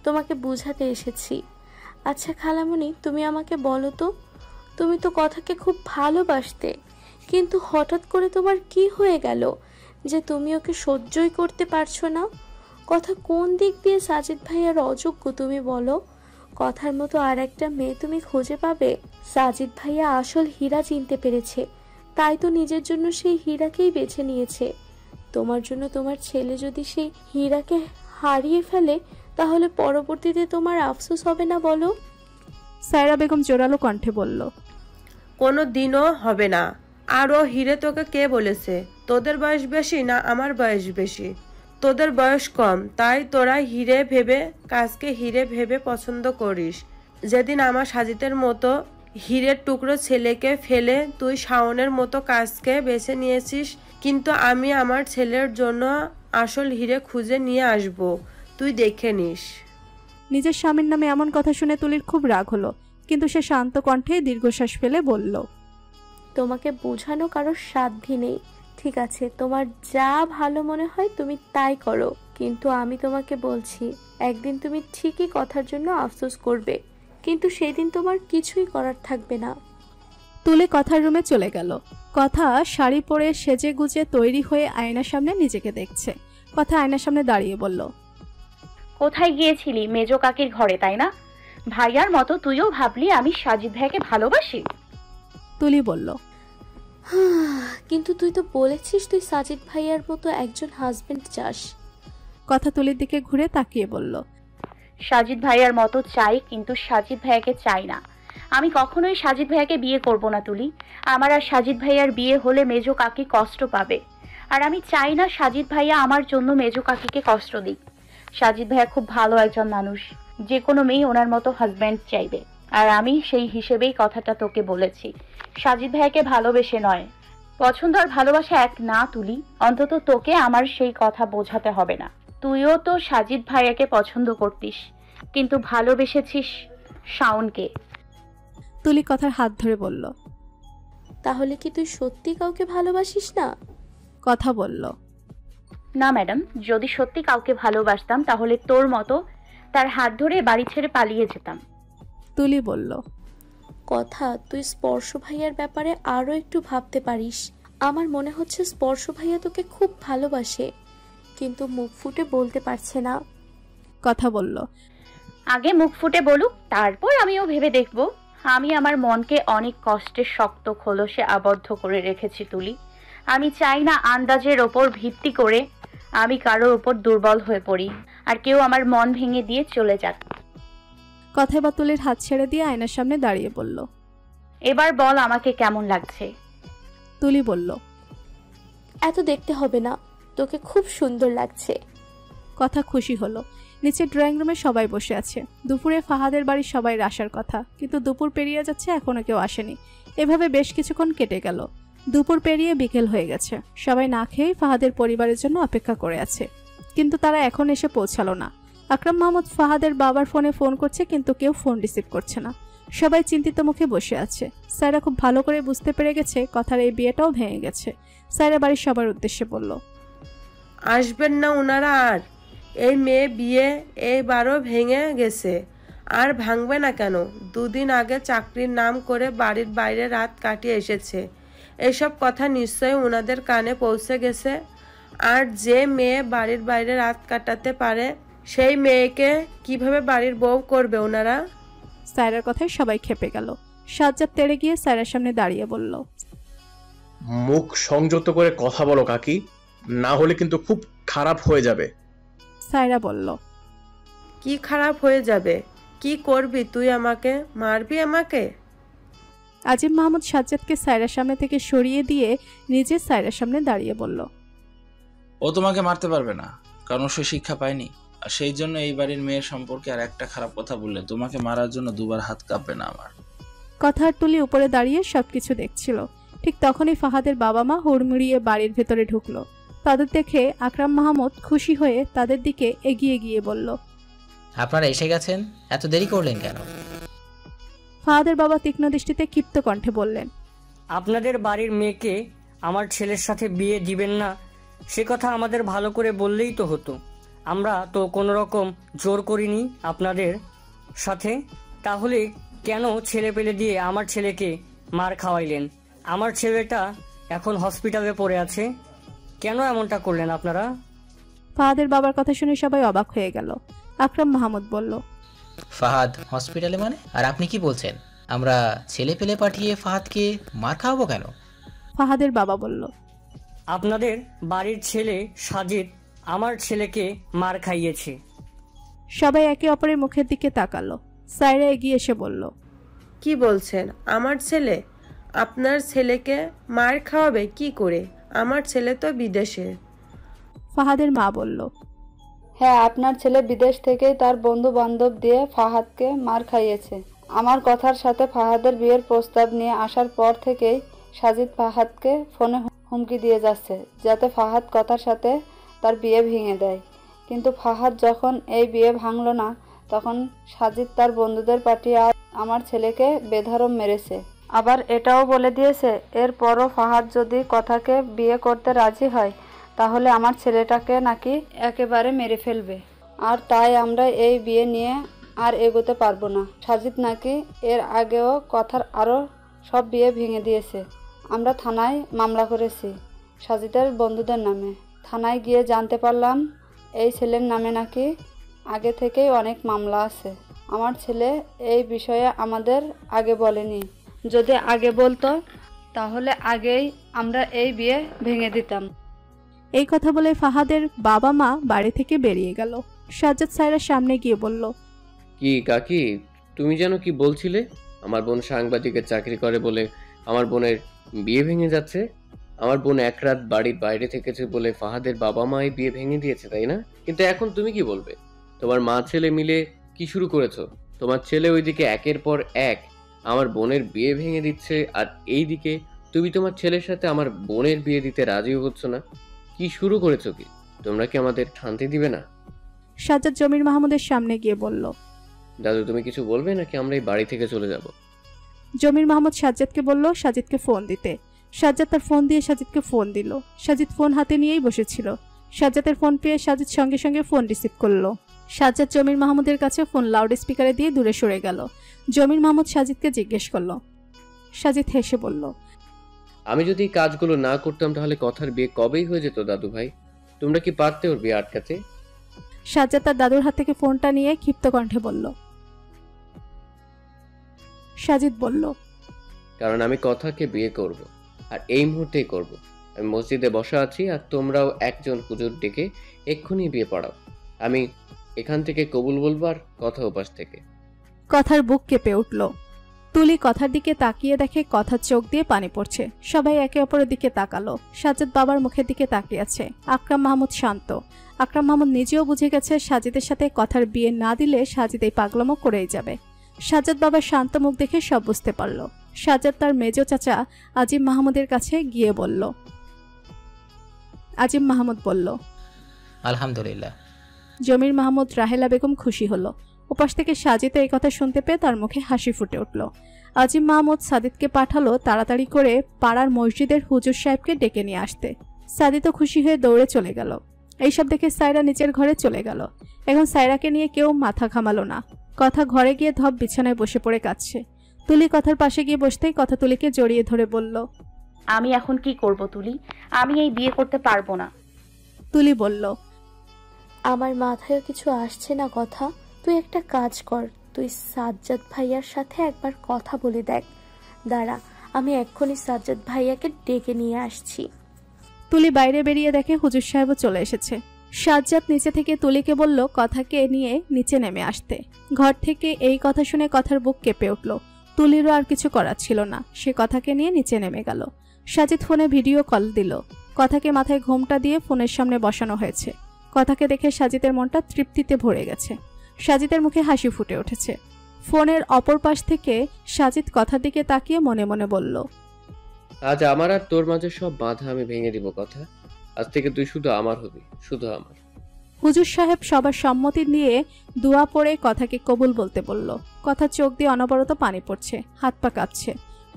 তোমাকে বুঝাতে এসেছি। আচ্ছা খালামণি, তুমি আমাকে বলো তো, তুমি তো কথাকে খুব ভালোবাসতে, কিন্তু হঠাৎ করে তোমার কি হয়ে গেল যে তুমি ওকে সহ্যই করতে পারছো না? কথা কোন দিক দিয়ে সাজিদ ভাইয়ার অযোগ্য তুমি বলো? কথার মতো আর একটা মেয়ে তুমি খুঁজে পাবে? সাজিদ ভাইয়া আসল হীরা চিনতে পেরেছে, তাই তো নিজের জন্য সেই হীরাকেই বেছে নিয়েছে। তোমার জন্য তোমার ছেলে যদি সেই হীরাকে হারিয়ে ফেলে, তাহলে পরবর্তীতে তোমার আফসোস হবে না বলো? সায়রা বেগম জোরালো কণ্ঠে বলল, কোনো দিনও হবে না। আর ও হিরে তোকে কে বলেছে? তোদের বয়স বেশি না আমার বয়স বেশি? তোদের বয়স কম, তাই তোরা হিরে ভেবে কাজকে হিরে ভেবে পছন্দ করিস। যেদিন আমার সাজিদের মতো হীরের টুকরো ছেলেকে ফেলে তুই শাওনের মতো কাজকে বেছে নিয়েছিস, কিন্তু আমি আমার ছেলের জন্য আসল হিরে খুঁজে নিয়ে আসব, তুই দেখে নিস। নিজের স্বামীর নামে এমন কথা শুনে তুলির খুব রাগ হলো, কিন্তু সে শান্ত কণ্ঠে দীর্ঘশ্বাস ফেলে বলল, তোমাকে বোঝানো কারোর সাধ্যি নেই। ঠিক আছে, তোমার যা ভালো মনে হয় তুমি তাই করো, কিন্তু আমি তোমাকে বলছি একদিন তুমি ঠিকই কথার জন্য আফসোস করবে। কিন্তু সেই দিন তোমার কিছুই করার থাকবে না। তুলি কথার রুমে চলে গেল। কথা শাড়ি পরে সেজে গুজে তৈরি হয়ে আয়নার সামনে নিজেকে দেখছে। কথা আয়নার সামনে দাঁড়িয়ে বলল, কোথায় গিয়েছিলি? মেজো কাকির ঘরে, তাই না? ভাইয়ার মতো তুইও ভাবলি আমি সাজিদ ভাইয়াকে ভালোবাসি? তুলি বলল, কিন্তু তুই তো বলেছিস তুই সাজিদ ভাইয়ার মতো একজন হাজবেন্ড চাস। কথা তুলির দিকে ঘুরে তাকিয়ে বলল, সাজিদ ভাইয়ার মতো চাই, কিন্তু সাজিদ ভাইয়াকে চাই না। আমি কখনোই সাজিদ ভাইয়াকে বিয়ে করব না তুলি। আমার আর সাজিদ ভাইয়ার বিয়ে হলে মেজো কাকি কষ্ট পাবে, আর আমি চাই না সাজিদ ভাইয়া আমার জন্য মেজো কাকিকে কষ্ট দিক। সাজিদ ভাইয়া খুব ভালো একজন মানুষ, যে কোনো মেয়ে ওনার মতো হাজব্যান্ড চাইবে, আর আমি সেই হিসেবেই কথাটা তোকে বলেছি। সাজিদ ভাইয়াকে ভালোবেসে নয়, পছন্দ আর ভালোবাসা এক না তুলি। অন্তত তোকে আমার সেই কথা বোঝাতে হবে না। তুইও তো সাজিদ ভাইয়াকে পছন্দ করতিস, কিন্তু ভালোবেসেছিস শাওনকে। তুলি কথার হাত ধরে বলল, তাহলে কি তুই সত্যি কাউকে ভালোবাসিস না? কথা বলল, না ম্যাডাম, যদি সত্যি কাউকে ভালোবাসতাম তাহলে তোর মতো তার হাত ধরে বাড়ি ছেড়ে পালিয়ে যেতাম। তুলি বলল, কথা তুই স্পর্শ ভাইয়ার ব্যাপারে আরো একটু ভাবতে পারিস। আমার মনে হচ্ছে স্পর্শ ভাইয়া তোকে খুব ভালোবাসে, কিন্তু মুখ ফুটে বলতে পারছে না। কথা বলল, আগে মুখ ফুটে বলুক, তারপর আমিও ভেবে দেখব। আমি আমার মনকে অনেক কষ্টে শক্ত খোলসে আবদ্ধ করে রেখেছি তুলি। আমি চাই না আন্দাজের ওপর ভিত্তি করে আমি কারোর উপর দুর্বল হয়ে পড়ি, আর কেউ আমার মন ভেঙে দিয়ে চলে যাক। কথায় বা তুলির হাত ছেড়ে দিয়ে আয়নার সামনে দাঁড়িয়ে বলল, এবার বল আমাকে কেমন লাগছে? তুলি বলল, এত দেখতে হবে না, তোকে খুব সুন্দর লাগছে। কথা খুশি হলো। নিচে ড্রয়িং রুমে সবাই বসে আছে। দুপুরে ফাহাদের বাড়ির সবাই আসার কথা, কিন্তু দুপুর পেরিয়ে যাচ্ছে, এখনো কেউ আসেনি। এভাবে বেশ কিছুক্ষণ কেটে গেল। দুপুর পেরিয়ে বিকেল হয়ে গেছে। সবাই না খেয়েই ফাহাদের পরিবারের জন্য অপেক্ষা করে আছে, কিন্তু তারা এখন এসে পৌঁছালো না। আকরাম মাহমুদ ফাহাদের বাবার ফোনে ফোন করছে, কিন্তু কেউ ফোন রিসিভ করছে না। সবাই চিন্তিত মুখে বসে আছে। সায়রা খুব ভালো করে বুঝতে পেরে গেছে কথার এই বিয়েটাও ভেঙে গেছে। সায়রা বাড়ির সবার উদ্দেশ্যে বলল, আসবেন না ওনারা আর? এই মেয়ে বিয়ে এইবারও ভেঙে গেছে, আর ভাঙবে না কেন? দুদিন আগে চাকরির নাম করে বাড়ির বাইরে রাত কাটিয়ে এসেছে। এসব কথা নিশ্চয়ই ওনাদের কানে পৌঁছে গেছে। আর যে মেয়ে বাড়ির বাইরে রাত কাটাতে পারে সেই মেয়েকে কিভাবে বাড়ির বউ করবে ওনারা? সায়রার কথায় সবাই খেপে গেল। সাজ্জাদ তেড়ে গিয়ে সায়রার সামনে দাঁড়িয়ে বলল, মুখ সংযত করে কথা বলো কাকি, না হলে কিন্তু খুব খারাপ হয়ে যাবে। সায়রা বলল, কি খারাপ হয়ে যাবে? কি করবি তুই? আমাকে মারবি? আমাকে? আজিম মাহমুদ সাজ্জাদকে সায়রার সামনে থেকে সরিয়ে দিয়ে নিজে সায়রার সামনে দাঁড়িয়ে বলল, ও তোমাকে মারতে পারবে না, কারণ সে শিক্ষা পায়নি। আর সেই জন্য এই বাড়ির মেয়ের সম্পর্কে আর একটা খারাপ কথা বললে তোমাকে মারার জন্য দুবার হাত কাঁপবে না আমার। কথার তুলি উপরে দাঁড়িয়ে সবকিছু দেখছিল। ঠিক তখনই ফাহাদের বাবা মা হুড়মুড়িয়ে বাড়ির ভেতরে ঢুকলো। তাদের দেখে আকরাম মাহমুদ খুশি হয়ে তাদের দিকে এগিয়ে গিয়ে বলল, আপনারা এসে গেছেন, এত দেরি করলেন কেন? ফাহাদের বাবা তীক্ষ্ণ দৃষ্টিতে ক্ষিপ্ত কণ্ঠে বললেন, আপনাদের বাড়ির মেয়েকে আমার ছেলের সাথে বিয়ে দিবেন না সে কথা আমাদের ভালো করে বললেই তো হতো। আমরা তো কোনো রকম জোর করিনি আপনাদের সাথে। তাহলে কেন ছেলে পেলে দিয়ে আমার ছেলেকে মার খাওয়াইলেন? আমার ছেলেটা এখন হসপিটালে পড়ে আছে, কেন এমনটা করলেন আপনারা? ফাহাদের বাবার কথা শুনে সবাই অবাক হয়ে গেল। আকরাম মাহমুদ বলল, ফাহাদ হসপিটালে মানে? আর আপনি কি বলছেন আমরা ছেলে পেলে পাঠিয়ে ফাহাদকে মার খাওয়াবো কেন? ফাহাদের বাবা বলল, আপনাদের বাড়ির ছেলে সাজিদ আমার ছেলেকে মার খাইয়েছে। সবাই একে অপরের মুখের দিকে তাকালো। সায়রা এগিয়ে এসে বলল, কি বলছেন? আমার ছেলে? আপনার ছেলেকে মার খাওয়াবে কি করে? আমার ছেলে তো বিদেশে। ফাহাদের মা বলল, হ্যাঁ, আপনার ছেলে বিদেশ থেকেই তার বন্ধু বান্ধব দিয়ে ফাহাদকে মার খাইয়েছে। আমার কথার সাথে ফাহাদের বিয়ের প্রস্তাব নিয়ে আসার পর থেকেই সাজিদ ফাহাদকে ফোনে হুমকি দিয়ে যাচ্ছে যাতে ফাহাদ কথার সাথে তার বিয়ে ভেঙে দেয়। কিন্তু ফাহাদ যখন এই বিয়ে ভাঙলো না, তখন সাজিদ তার বন্ধুদের পাঠিয়ে আমার ছেলেকে বেধড়ক মেরেছে। আবার এটাও বলে দিয়েছে এরপরও ফাহাদ যদি কথাকে বিয়ে করতে রাজি হয় তাহলে আমার ছেলেটাকে নাকি একেবারে মেরে ফেলবে। আর তাই আমরা এই বিয়ে নিয়ে আর এগোতে পারবো না। সাজিদ নাকি এর আগেও কথার আরও সব বিয়ে ভেঙে দিয়েছে। আমরা থানায় মামলা করেছি সাজিদের বন্ধুদের নামে। থানায় গিয়ে জানতে পারলাম এই ছেলের নামে নাকি আগে থেকেই অনেক মামলা আছে। আমার ছেলে এই বিষয়ে আমাদের আগে বলেনি। যদি আগে বলতো তাহলে আগেই আমরা এই বিয়ে ভেঙে দিতাম। এই কথা বলে ফাহাদের বাবা মা বাড়ি থেকে বেরিয়ে গেল। সাজ্জাদ সায়রার সামনে গিয়ে বলল, কি কাকি, তুমি যেন কি বলছিলে? আমার বোন সাংবাদিকের চাকরি করে বলে আমার বোনের বিয়ে ভেঙে যাচ্ছে। আমার বোন এক রাত বাড়ির বাইরে থেকেছে বলে ফাহাদের বাবা মাই বিয়ে ভেঙে দিয়েছে, তাই না? কিন্তু এখন তুমি কি বলবে? তোমার মা ছেলে মিলে কি শুরু করেছো? তোমার ছেলে ওইদিকে একের পর এক আমার বোনের বিয়ে ভেঙে দিচ্ছে, আর এইদিকে তুমি তোমার ছেলের সাথে আমার বোনের বিয়ে দিতে রাজিও হচ্ছ না। কি শুরু করেছো? কি তোমরা কি আমাদের শান্তি দিবে না? সাজ্জাদ জমির মাহমুদের সামনে গিয়ে বলল, দাদু তুমি কিছু বলবে নাকি আমরা এই বাড়ি থেকে চলে যাব? জমির মাহমুদ সাজ্জাদকে বলল সাজিদকে ফোন দিতে। সাজ্জাদ তার ফোন দিয়ে সাজিদকে ফোন দিল। সাজিদ ফোন হাতে নিয়েই বসেছিল। সাজ্জাদের ফোন পেয়ে সাজিদ সঙ্গে সঙ্গে ফোন রিসিভ করলো। সাজ্জাদ জমির মাহমুদের কাছে ফোন লাউড স্পিকারে দিয়ে দূরে সরে গেল। জমির মাহমুদ সাজিদকে জিজ্ঞেস করলো। সাজিদ হেসে বলল, আমি যদি এই কাজগুলো না করতাম তাহলে কথার বিয়ে কবেই হয়ে যেত দাদু ভাই। তোমরা কি পারতে ওর বিয়ে আটকাতে? সাজ্জাদ তার দাদুর হাত থেকে ফোনটা নিয়ে ক্ষিপ্ত কণ্ঠে বলল। সাজিদ বলল, কারণ আমি কথাকে বিয়ে করব, আর এই মুহূর্তেই করব। আমি মসজিদে বসা আছি আর তোমরাও একজন হুজুর ডেকে এক্ষুনি বিয়ে পড়াও। আমি এখান থেকে কবুল বলবো আর কথা ওপাশ থেকে। কথার বুক কেঁপে উঠল। তুলি কথার দিকে তাকিয়ে দেখে কথার চোখ দিয়ে পানি পড়ছে। সবাই একে অপরের দিকে তাকালো। সাজ্জাদ বাবার মুখের দিকে তাকিয়ে আছে। আকরাম মাহমুদ শান্ত। আকরাম মাহমুদ নিজেও বুঝে গেছে সাজিদের সাথে কথার বিয়ে না দিলে সাজিদ এই পাগলামো করেই যাবে। সাজ্জাদ বাবার শান্ত মুখ দেখে সব বুঝতে পারল। সাজ্জাদ তার মেজো চাচা আজিম মাহমুদের কাছে গিয়ে বলল। আজিম মাহমুদ বলল, আলহামদুলিল্লাহ। জমির মাহমুদ রাহেলা বেগম খুশি হলো। উপাস থেকে সাজিদ এই কথা শুনতে পেয়ে তার মুখে হাসি ফুটে উঠল। আজিম মাহমুদ সাদিদকে পাঠালো তাড়াতাড়ি করে পাড়ার মসজিদের হুজুর সাহেবকে ডেকে নিয়ে আসতে। সাদিদও খুশি হয়ে দৌড়ে চলে গেল। এইসব দেখে সায়রা নিচের ঘরে চলে গেল। এখন সায়রাকে নিয়ে কেউ মাথা ঘামালো না। কথা ঘরে গিয়ে ধপ বিছানায় বসে পড়ে কাঁদছে। তুলি কথার পাশে গিয়ে বসতেই কথা তুলিকে জড়িয়ে ধরে বলল, আমি এখন কি করব তুলি? আমি এই বিয়ে করতে পারবো না। তুলি বলল, আমার মাথায় কিছু আসছে না কথা। তুই একটা কাজ কর, তুই সাজ্জাদ ভাইয়ার সাথে একবার কথা বলে দেখ। দাঁড়া, আমি এক্ষুনি সাজ্জাদ ভাইয়াকে ডেকে নিয়ে আসছি। তুলি বাইরে বেরিয়ে দেখে হুজুর সাহেবও চলে এসেছে। সাজ্জাদ নিচে থেকে তুলিকে বলল কথাকে নিয়ে নিচে নেমে আসতে। ঘর থেকে এই কথা শুনে কথার বুক কেঁপে উঠল। তুলিরও আর কিছু করার ছিল না। সে কথাকে নিয়ে নিচে নেমে গেল। সাজিদ ফোনে ভিডিও কল দিল। কথাকে মাথায় ঘোমটা দিয়ে ফোনের সামনে বসানো হয়েছে। কথাকে দেখে সাজিদের মনটা তৃপ্তিতে ভরে গেছে। সাজিদের মুখে হাসি ফুটে উঠেছে। ফোনের অপর পাশ থেকে সাজিদ কথার দিকে তাকিয়ে মনে মনে বলল, আজ আমার আর তোর মাঝে সব বাধা আমি ভেঙে দিব কথা। আজ থেকে তুই শুধু আমার হবি, শুধু আমার। হুজুর সাহেব সবার সম্মতি নিয়ে দোয়া পড়ে কথাকে কবুল বলতে বলল। কথা চোখ দিয়ে অনবরত পানি পড়ছে, হাত পা কাঁপছে,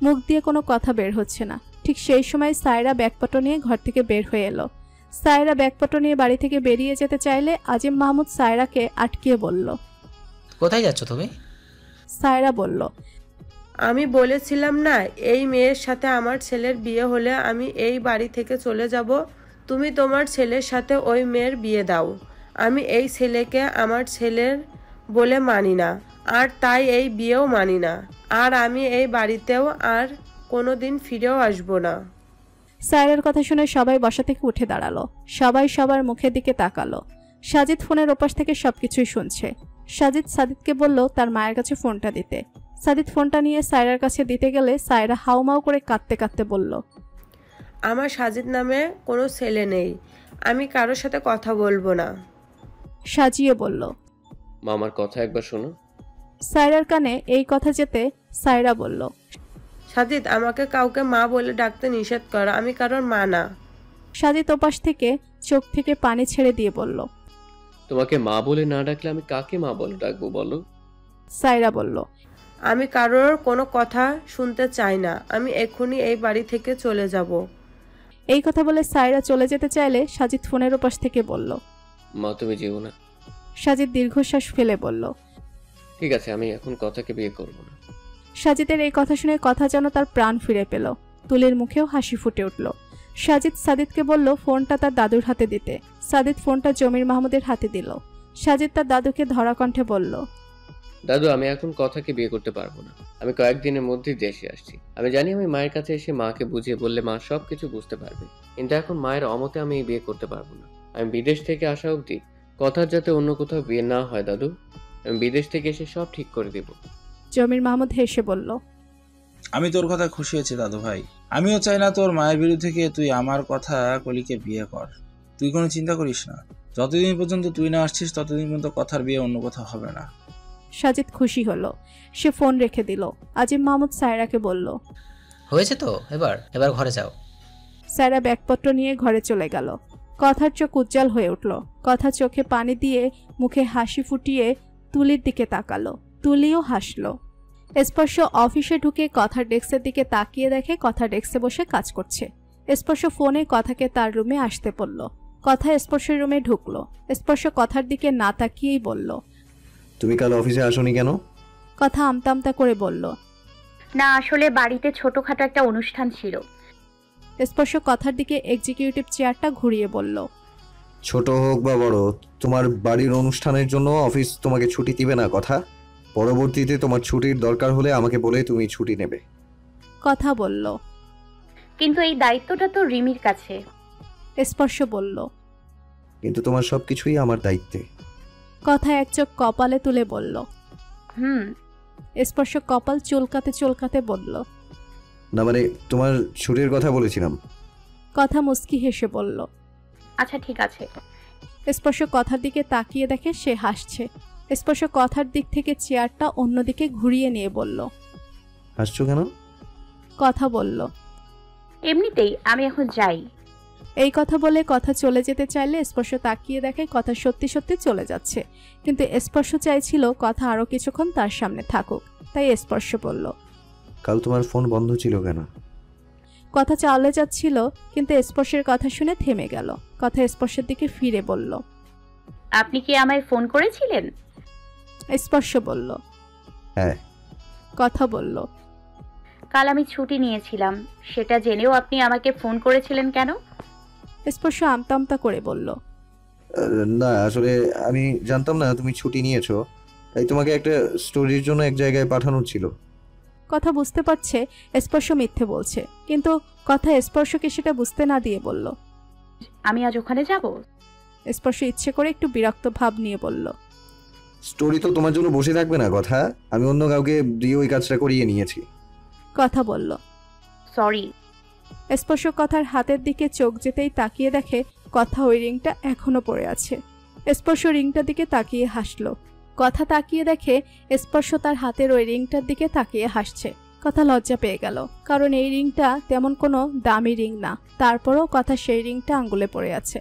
মুখ দিয়ে কোনো কথা বের হচ্ছে না। ঠিক সেই সময় সায়রা ব্যাগপত্র নিয়ে ঘর থেকে বের হয়ে এলো। সায়রা ব্যাগপত্র নিয়ে বাড়ি থেকে বেরিয়ে যেতে চাইলে আজিম মাহমুদ সায়রাকে আটকিয়ে বলল, কোথায় যাচ্ছ তুমি? সায়রা বলল, আমি বলেছিলাম না এই মেয়ের সাথে আমার ছেলের বিয়ে হলে আমি এই বাড়ি থেকে চলে যাব। তুমি তোমার ছেলের সাথে ওই মেয়ের বিয়ে দাও। আমি এই ছেলেকে আমার ছেলের বলে মানি না, আর তাই এই বিয়েও মানি না। আর আমি এই বাড়িতেও আর কোনোদিন ফিরেও আসবো না। সায়রার কথা শুনে সবাই বসা থেকে উঠে দাঁড়ালো। সবাই সবার মুখের দিকে তাকালো। সাজিদ ফোনের ওপাশ থেকে সবকিছুই শুনছে। সাজিদ সাদিদকে বলল তার মায়ের কাছে ফোনটা দিতে। সাদিদ ফোনটা নিয়ে সায়রার কাছে দিতে গেলে সায়রা হাউমাউ করে কাঁদতে কাঁদতে বলল, আমার সাজিদ নামে কোনো ছেলে নেই। আমি কারোর সাথে কথা বলবো না। সাজিয়ে বলল, মামার কথা একবার শোনো। সায়রার কানে এই কথা যেতে সায়রা বলল, সাজিদ আমাকে কাউকে মা বলে ডাকতে নিষেধ কর, আমি কারোর মা না। সাজিদ ওপাশ থেকে চোখ থেকে পানি ছেড়ে দিয়ে বলল, তোমাকে মা বলে না ডাকলে আমি কাকে মা বলে ডাকবো বলো? সায়রা বলল, আমি কারোর কোনো কথা শুনতে চাই না। আমি এক্ষুনি এই বাড়ি থেকে চলে যাব। এই কথা বলে সায়রা চলে যেতে চাইলে সাজিদ ফোনের ওপাশ থেকে বলল, মা তুমি যেও না। সাজিদ দীর্ঘশ্বাস ফেলে বলল, ঠিক আছে, আমি এখন কথাকে বিয়ে করব না। সাজিদের এই কথা শুনে কথা যেন তার প্রাণ ফিরে পেল। তুলির মুখেও হাসি ফুটে উঠল। সাজিদ সাদিদকে বলল ফোনটা তার দাদুর হাতে দিতে। সাদিদ ফোনটা জমির মাহমুদের হাতে দিল। সাজিদ তার দাদুকে ধরা কণ্ঠে বলল, দাদু, আমি এখন কথাকে বিয়ে করতে পারবো না। আমি কয়েকদিনের মধ্যেই দেশে আসছি। আমি জানি আমি মায়ের কাছে এসে মাকে বুঝিয়ে বললে মা সবকিছু বুঝতে পারবে, কিন্তু এখন মায়ের অমতে আমি এই বিয়ে করতে পারবো না। আমি বিদেশ থেকে আসা অবধি কথার যাতে অন্য কোথাও বিয়ে না হয় দাদু। আমি বিদেশ থেকে এসে সব ঠিক করে দেব। জমির মাহমুদ হেসে বলল, আমি তোর কথা খুশি হয়েছি দাদু ভাই। আমিও চাই না তোর মায়ের বিরুদ্ধে গিয়ে তুই আমার কথা কলিকে বিয়ে কর। তুই কোনো চিন্তা করিস না, যতদিন পর্যন্ত তুই না আসছিস ততদিন পর্যন্ত কথার বিয়ে অন্য কোথাও হবে না। সাজিদ খুশি হলো। সে ফোন রেখে দিল। আজিম মাহমুদ সায়রাকে বলল, হয়েছে তো, এবার ঘরে যাও। সায়রা ব্যাগপত্র নিয়ে ঘরে চলে গেল। কথার চোখ উজ্জ্বল হয়ে উঠল। কথা চোখে পানি দিয়ে মুখে হাসি ফুটিয়ে তুলির দিকে তাকালো। তুলিও হাসলো। স্পর্শ অফিসে ঢুকে কথার ডেস্কের দিকে তাকিয়ে দেখে কথা ডেস্কে বসে কাজ করছে। স্পর্শ ফোনে কথাকে তার রুমে আসতে বলল। কথা স্পর্শের রুমে ঢুকলো। স্পর্শ কথার দিকে না তাকিয়েই বলল, তুমি কাল অফিসে আসোনি কেন? কথা আমতা আমতা করে বলল, না, আসলে বাড়িতে ছোটখাটো একটা অনুষ্ঠান ছিল। স্পর্শ কথার দিকে এক্সিকিউটিভ চেয়ারটা ঘুরিয়ে বলল, ছোট হোক বা বড়, তোমার বাড়ির অনুষ্ঠানের জন্য অফিস তোমাকে ছুটি দিবে না কথা। পরবর্তীতে তোমার ছুটির দরকার হলে আমাকে বলে তুমি ছুটি নেবে। কথা বলল, কিন্তু এই দায়িত্বটা তো রিমির কাছে। স্পর্শ বলল, কিন্তু তোমার সবকিছুই আমার দায়িত্বে। কথা এক চোখ কপালে তুলে বলল, হুম। স্পর্শ কপাল চুলকাতে চুলকাতে বলল, না মানে তোমার ছুটির কথা বলেছিলাম। কথা মুস্কি হেসে বলল, আচ্ছা ঠিক আছে। স্পর্শ কথার দিকে তাকিয়ে দেখে সে হাসছে। স্পর্শ কথার দিক থেকে চেয়ারটা অন্যদিকে ঘুরিয়ে নিয়ে বলল, হাসছো কেন? কথা বলল, এমনিতেই আমি এখন যাই। এই কথা বলে কথা চলে যেতে চাইলে স্পর্শ তাকিয়ে দেখে কথা সত্যি সত্যি চলে যাচ্ছে। কিন্তু স্পর্শ চাইছিল কথা আরো কিছুক্ষণ তার সামনে থাকুক। তাই স্পর্শ বলল, কাল তোমার ফোন বন্ধ ছিল কেন? কথা চলে যাচ্ছিল, কিন্তু স্পর্শের কথা শুনে থেমে গেল। কথা স্পর্শের দিকে ফিরে বলল, আপনি কি আমায় ফোন করেছিলেন? স্পর্শ বলল, হ্যাঁ। কথা বলল, কাল আমি ছুটি নিয়েছিলাম, সেটা জেনেও আপনি আমাকে ফোন করেছিলেন কেন? স্পর্শ আমতা আমতা করে বলল, না আসলে আমি জানতাম না তুমি ছুটি নিয়েছো, তাই তোমাকে একটা স্টোরির জন্য এক জায়গায় পাঠানোর ছিল। কথা বুঝতে পারছে স্পর্শ মিথ্যে বলছে, কিন্তু কথা স্পর্শকে সেটা বুঝতে না দিয়ে বলল, আমি আজ ওখানে যাব। স্পর্শ ইচ্ছে করে একটু বিরক্ত ভাব নিয়ে বলল, স্টোরি তো তোমার জন্য বসে থাকবে না কথা, আমি অন্য কাউকে দিয়ে ওই কাজটা করিয়ে নিয়েছি। কথা বলল, সরি। স্পর্শ কথার হাতের দিকে চোখ যেতেই তাকিয়ে দেখে কথা ওই রিংটা এখনো পড়ে আছে। স্পর্শ রিংটার দিকে তাকিয়ে হাসলো। কথা তাকিয়ে দেখে স্পর্শ তার হাতের ওই রিংটার দিকে তাকিয়ে হাসছে। কথা লজ্জা পেয়ে গেল, কারণ এই রিংটা তেমন কোনো দামি রিং না। তারপরও কথা সেই রিংটা আঙ্গুলে পড়ে আছে।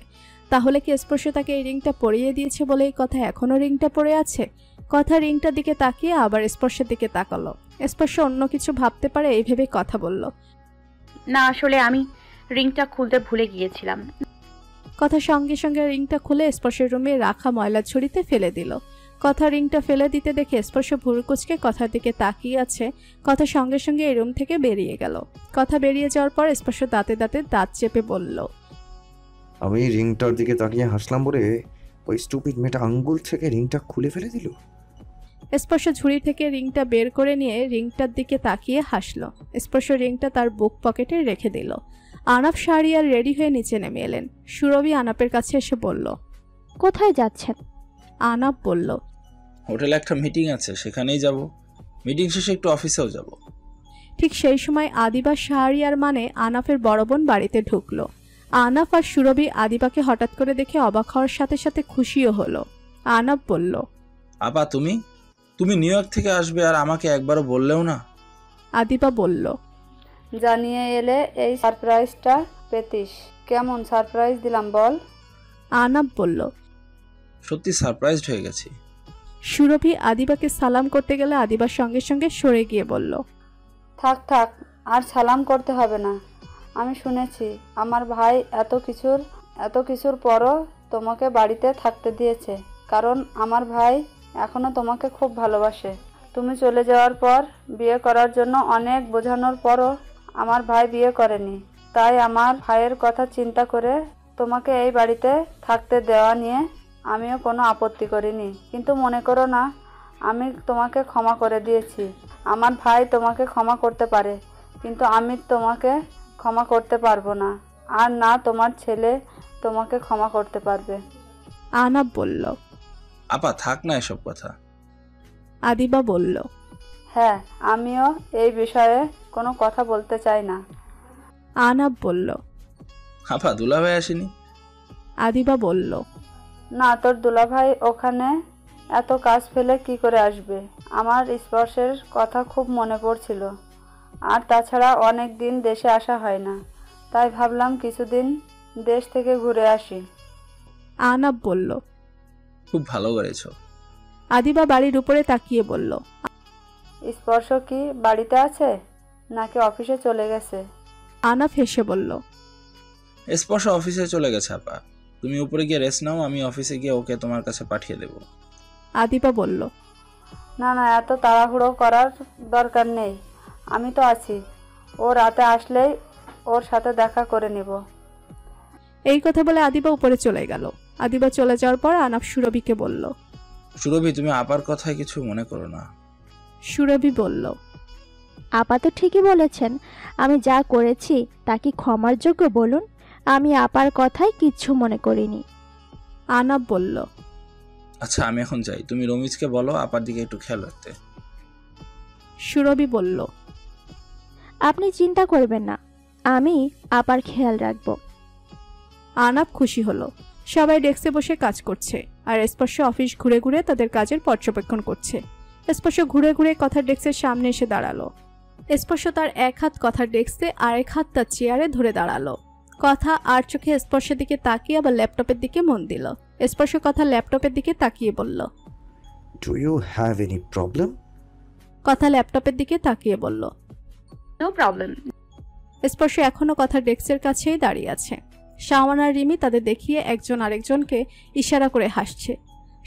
তাহলে কি স্পর্শ তাকে এই রিংটা পরিয়ে দিয়েছে বলেই কথা এখনো রিংটা পড়ে আছে? কথা রিংটার দিকে তাকিয়ে আবার স্পর্শের দিকে তাকালো। স্পর্শ অন্য কিছু ভাবতে পারে এই ভেবে কথা বলল, না আসলে আমি রিংটা খুলতে ভুলে গিয়েছিলাম। কথা সঙ্গে সঙ্গে রিংটা খুলে স্পর্শের রুমে রাখা ময়লা ঝুড়িতে ফেলে দিল। কথা রিংটা ফেলে দিতে দেখে স্পর্শ ভুরুকুচকে কথার দিকে তাকিয়ে আছে। কথা সঙ্গে সঙ্গে এই রুম থেকে বেরিয়ে গেল। কথা বেরিয়ে যাওয়ার পর স্পর্শ দাঁতে দাঁতে দাঁত চেপে বলল, আমি রিংটার দিকে তাকিয়ে হাসলাম বলে ওই স্টুপিড মেয়েটা আঙ্গুল থেকে রিংটা খুলে ফেলে দিল। স্পর্শ ঝুড়ি থেকে রিংটা বের করে নিয়ে রিংটার দিকে তাকিয়ে হাসলো। স্পর্শ রিংটা তার বুক পকেটে রেখে দিল। আনাপ শাহরিয়ার রেডি হয়ে নিচে নেমে এলেন। সুরভি আনাপের কাছে এসে বলল, কোথায় যাচ্ছেন? আনাপ বলল, হোটেলে একটা মিটিং আছে, সেখানেই যাব। মিটিং শেষে একটু অফিসেও যাব। ঠিক সেই সময় আদিবা শাহরিয়ার মানে আনাফের বড় বোন বাড়িতে ঢুকলো। আনাফ আর সুরভি আদিবাকে হঠাৎ করে দেখে অবাক হওয়ার সাথে সাথে খুশিও হলো। আনাপ বলল, আপা তুমি নিউ ইয়র্ক থেকে আসবে আর আমাকে একবারও বললেও না? আদিবা বলল, জানিয়ে এলে এই সারপ্রাইজটা পেতিস। কেমন সারপ্রাইজ দিলাম বল? আনাপ বলল, সত্যি সারপ্রাইজড হয়ে গেছি। সুরভি আদিবাকে সালাম করতে গেলে আদিবার সঙ্গে সঙ্গে সরে গিয়ে বলল, থাক থাক, আর সালাম করতে হবে না। আমি শুনেছি আমার ভাই এত কিছুর পরও তোমাকে বাড়িতে থাকতে দিয়েছে, কারণ আমার ভাই এখনো তোমাকে খুব ভালোবাসে। তুমি চলে যাওয়ার পর বিয়ে করার জন্য অনেক বোঝানোর পরও আমার ভাই বিয়ে করেনি। তাই আমার ভাইয়ের কথা চিন্তা করে তোমাকে এই বাড়িতে থাকতে দেওয়া নিয়ে আমিও কোনো আপত্তি করিনি। কিন্তু মনে করো না, আমি তোমাকে ক্ষমা করে দিয়েছি। আমার ভাই তোমাকে ক্ষমা করতে পারে, কিন্তু আমি তোমাকে ক্ষমা করতে পারবো না, আর না তোমার ছেলে তোমাকে ক্ষমা করতে পারবে। আনাব বলল। আপা থাক না এসব কথা। আদিবা বলল। হ্যাঁ, আমিও এই বিষয়ে কোনো কথা বলতে চাই না। আনাব বলল। আপা দুলাভাই আসেনি? আদিবা বলল। না, তোর দুলাভাই ওখানে এত কাজ ফেলে কি করে আসবে? আমার স্পর্শের কথা খুব মনে পড়ছিল, আর তাছাড়া অনেক দিন দেশে আসা হয় না, তাই ভাবলাম কিছুদিন দেশ থেকে ঘুরে আসি। আনাব বলল। খুব ভালো করেছো। আদিবা বাড়ির উপরে তাকিয়ে বলল। স্পর্শ কি বাড়িতে আছে নাকি অফিসে চলে গেছে? আনাব হেসে বলল। স্পর্শ অফিসে চলে গেছে আপা। তুমি উপরে গিয়ে রেস্ট নাও, আমি অফিসে গিয়ে ওকে তোমার কাছে পাঠিয়ে দেব। আদিবা বলল। না না, এত তাড়াহুড়ো করার দরকার নেই, আমি তো আছি। ও রাতে আসলেই ওর সাথে দেখা করে নিব। এই কথা বলে আদিবা উপরে চলে গেল। আদিবা চলে যাওয়ার পর আনাব সুরভিকে বলল। সুরভি, তুমি আপার কথায় কিছু মনে করো না। সুরভি বলল। আপা তো ঠিকই বলেছেন, আমি যা করেছি তা কি ক্ষমার যোগ্য বলুন? আমি আপার কথায় কিচ্ছু মনে করিনি। আনাব বলল। আচ্ছা আমি এখন যাই, তুমি রমিজকে বলো আপার দিকে একটু খেয়াল রাখতে। সুরভি বলল। আপনি চিন্তা করবেন না, আমি আপার খেয়াল রাখব। আনাব খুশি হলো। সবাই ডেস্কে বসে কাজ করছে, আর স্পর্শ অফিস ঘুরে ঘুরে তাদের কাজের পর্যবেক্ষণ করছে। স্পর্শ ঘুরে ঘুরে কথার ডেস্কের সামনে এসে দাঁড়ালো। স্পর্শ তার এক হাত কথার ডেস্কে আর এক হাত তার চেয়ারে ধরে দাঁড়ালো। কথা আর চোখে স্পর্শের দিকে তাকিয়ে আবার ল্যাপটপের দিকে মন দিল। স্পর্শ কথা ল্যাপটপের দিকে তাকিয়ে বলল। Do you have any problem? কথা ল্যাপটপের দিকে তাকিয়ে বলল। No problem. স্পর্শ এখনো কথার ডেস্কের কাছেই দাঁড়িয়ে আছে। শাওন আর রিমি তাদের দেখিয়ে একজন আরেকজনকে ইশারা করে হাসছে।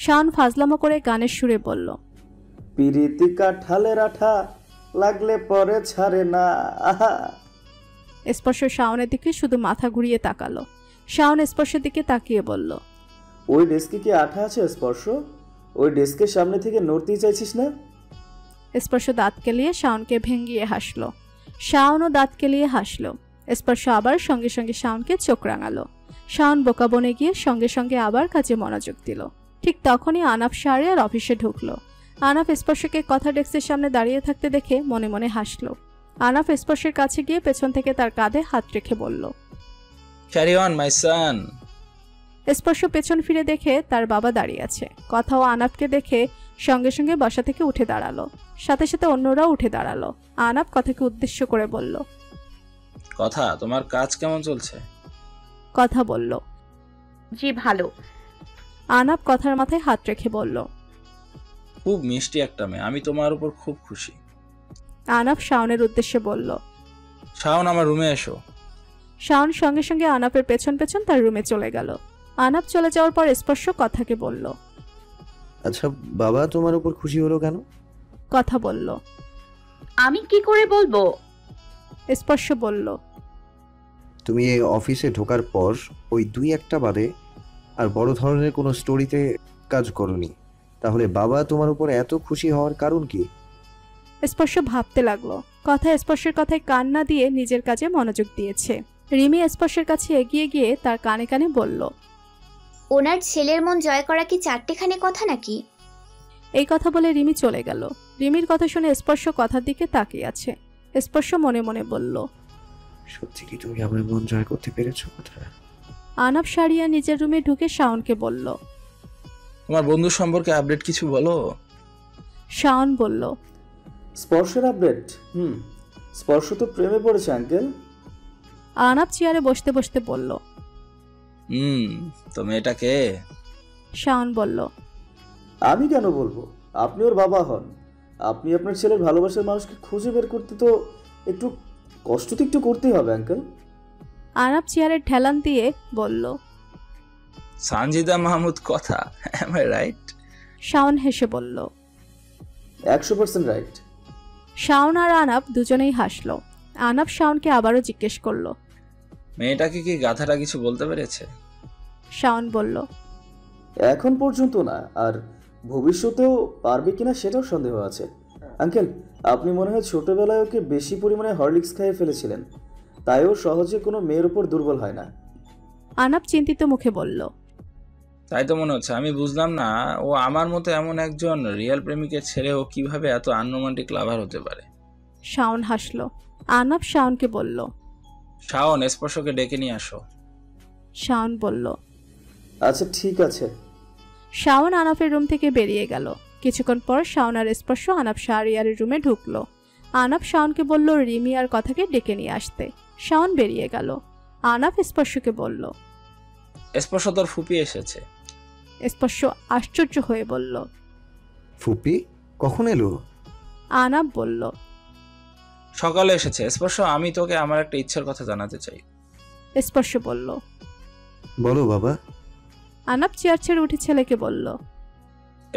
শাওন ফাজলামো করে গানের সুরে বলল। পিরিতি কাঠালের আঠা লাগলে পরে ছাড়ে না। আহা। স্পর্শ শাওনের দিকে শুধু মাথা ঘুরিয়ে তাকালো। শাওন স্পর্শের দিকে তাকিয়ে বলল। ওই ডেস্কে কি আঠা আছে স্পর্শ? ওই ডেস্কের সামনে থেকে নড়তেই চাইছিস না? স্পর্শ দাঁত কেলিয়ে শাওনকে ভেঙ্গিয়ে হাসলো। শাওনও দাঁত কেলিয়ে হাসলো। স্পর্শ আবার সঙ্গে সঙ্গে শাওনকে চোখ রাঙালো। শাওন বোকা বনে গিয়ে সঙ্গে সঙ্গে আবার কাজে মনোযোগ দিল। ঠিক তখনই আনাফ শাড়ি আর অফিসে ঢুকলো। আনাফ স্পর্শকে কথা ডেস্কের সামনে দাঁড়িয়ে থাকতে দেখে মনে মনে হাসলো। আনাফ স্পর্শের কাছে গিয়ে পেছন থেকে তার কাঁধে হাত রেখে বলল। ক্যারি অন মাই সান। স্পর্শ পেছন ফিরে দেখে তার বাবা দাঁড়িয়ে আছে। কথাও আনাফকে দেখে সঙ্গে সঙ্গে বসা থেকে উঠে দাঁড়ালো। সাথে সাথে অন্যরাও উঠে দাঁড়ালো। আনাফ কথাকে উদ্দেশ্য করে বলল। কথা, তোমার কাজ কেমন চলছে? কথা বলল। জি ভালো। আনাফ কথার মাথায় হাত রেখে বলল। খুব মিষ্টি একটা মেয়ে, আমি তোমার উপর খুব খুশি। আনাফ শাওনের উদ্দেশ্যে বলল। শাওন, আমার রুমে এসো। শাওন সঙ্গে সঙ্গে আনাফের পেছন পেছন তার রুমে চলে গেল। আনাফ চলে যাওয়ার পর স্পর্শ কথাকে বলল। আচ্ছা বাবা তোমার উপর খুশি হলো কেন? কথা বলল। আমি কি করে বলবো? স্পর্শ বলল। তুমি এই অফিসে ঢোকার পর ওই দুই একটা বাদে আর বড় ধরনের কোনো স্টোরিতে কাজ করনি, তাহলে বাবা তোমার উপর এত খুশি হওয়ার কারণ কি? স্পর্শ ভাবতে লাগলো। কথা স্পর্শের কথায় কান না দিয়ে নিজের কাজে মনোযোগ দিয়েছে। রিমি স্পর্শের কাছে এগিয়ে গিয়ে তার কানে কানে বলল। ওনার ছেলের মন জয় করা কি চারটেখানি কথা নাকি? এই কথা বলে রিমি চলে গেল। রিমির কথা শুনে স্পর্শ কথার দিকে তাকিয়ে আছে। স্পর্শ মনে মনে বলল। সত্যি কি তুমি আমার মন জয় করতে পেরেছো কথা? আনাফ সারিয়া নিজের রুমে ঢুকে শাওনকে বলল। তোমার বন্ধু সম্পর্কে আপডেট কিছু বলো। শাওন বলল। স্পর্শের আপডেট? স্পর্শ তো প্রেমে পড়েছে আঙ্কেল। আনাফ চেয়ারে বসতে বসতে বলল। তো মেয়েটাকে? শাওন বলল। আমি কেন বলবো, আপনি ওর বাবা হন। আপনি আপনার ছেলের ভালোবাসার মানুষকে খুঁজে বের করতে তো একটু কষ্ট তো একটু করতেই হবে আঙ্কেল। আনাফ চেয়ারের ঠেলান দিয়ে বলল। সানজিদা মাহমুদ কথা, am I right? শাওন হেসে বলল। 100% রাইট। শাওন আর আনাব দুজনেই হাসলো। আনাব শাওনকে আবারও জিজ্ঞেস করলো। মেয়েটাকে কি গাধাটা কিছু বলতে পেরেছে? শাওন বলল, এখন পর্যন্ত না, আর ভবিষ্যতেও পারবে কিনা সেটাও সন্দেহ আছে। আঙ্কেল, আপনি মনে হয় ছোটবেলায় ওকে বেশি পরিমাণে হরলিক্স খাইয়ে ফেলেছিলেন, তাই ও সহজে কোনো মেয়ের উপর দুর্বল হয় না। আনাব চিন্তিত মুখে বলল, তাই তো মনে হচ্ছে। আমি বুঝলাম না, ও আমার মতো এমন একজন রিয়েল প্রেমিকের ছেলে ও কিভাবে এত আনরোমান্টিক লাভার হতে পারে। শাওন হাসলো। আনাব শাওনকে বলল, শাওন, স্পর্শকে ডেকে নিয়ে আসো। শাওন বলল, আচ্ছা ঠিক আছে। শাওন আনাফের রুম থেকে বেরিয়ে গেল। কিছুক্ষণ পর শাওন আর স্পর্শ আনাব শাহরিয়ারের রুমে ঢুকলো। আনাব শাওনকে বলল রিমি আর কথাকে ডেকে নিয়ে আসতে। শাওন বেরিয়ে গেল। আনাব স্পর্শকে বলল, স্পর্শ তোর ফুপি এসেছে। স্পর্শ আশ্চর্য হয়ে বলল, ফুপি কখন এলো? আনাব বলল, সকালে এসেছে। স্পর্শ, আমি তোকে আমার একটা ইচ্ছার কথা জানাতে চাই। স্পর্শ বলল, বলো বাবা। আনাব চেয়ার ছেড়ে উঠে ছেলেকে বলল,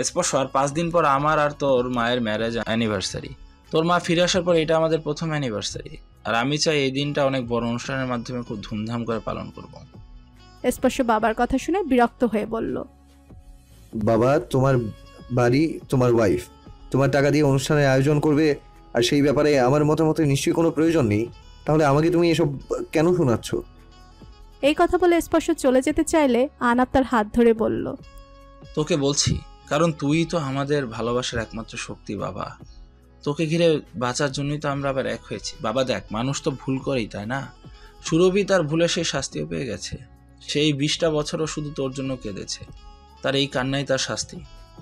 স্পর্শ, আর 5 দিন পর আমার আর তোর মায়ের ম্যারেজ অ্যানিভার্সারি। তোর মা ফিরে আসার পর এটা আমাদের প্রথম অ্যানিভার্সারি, আর আমি চাই এই দিনটা অনেক বড় অনুষ্ঠানের মাধ্যমে খুব ধুমধাম করে পালন করব। স্পর্শ বাবার কথা শুনে বিরক্ত হয়ে বলল, বাবা, তোমার বাড়ি, তোমার ওয়াইফ, তোমার টাকা দিয়ে অনুষ্ঠানের আয়োজন করবে, আর সেই ব্যাপারে আমার মতামতের নিশ্চয়ই কোনো প্রয়োজন নেই। তাহলে আমাকে তুমি এসব কেন শোনাচ্ছ? এই কথা বলে স্পর্শ চলে যেতে চাইলে আনাব তার হাত ধরে বলল, তোকে বলছি কারণ তুই তো আমাদের ভালোবাসার একমাত্র শক্তি বাবা। তোকে ঘিরে বাঁচার জন্যই তো আমরা আবার এক হয়েছি। বাবা দেখ, মানুষ তো ভুল করেই, তাই না? সুরভি তার ভুলে সেই শাস্তিও পেয়ে গেছে। সেই 20টা বছরও শুধু তোর জন্য কেঁদেছে। তার এই কান্নাই তার শাস্তি।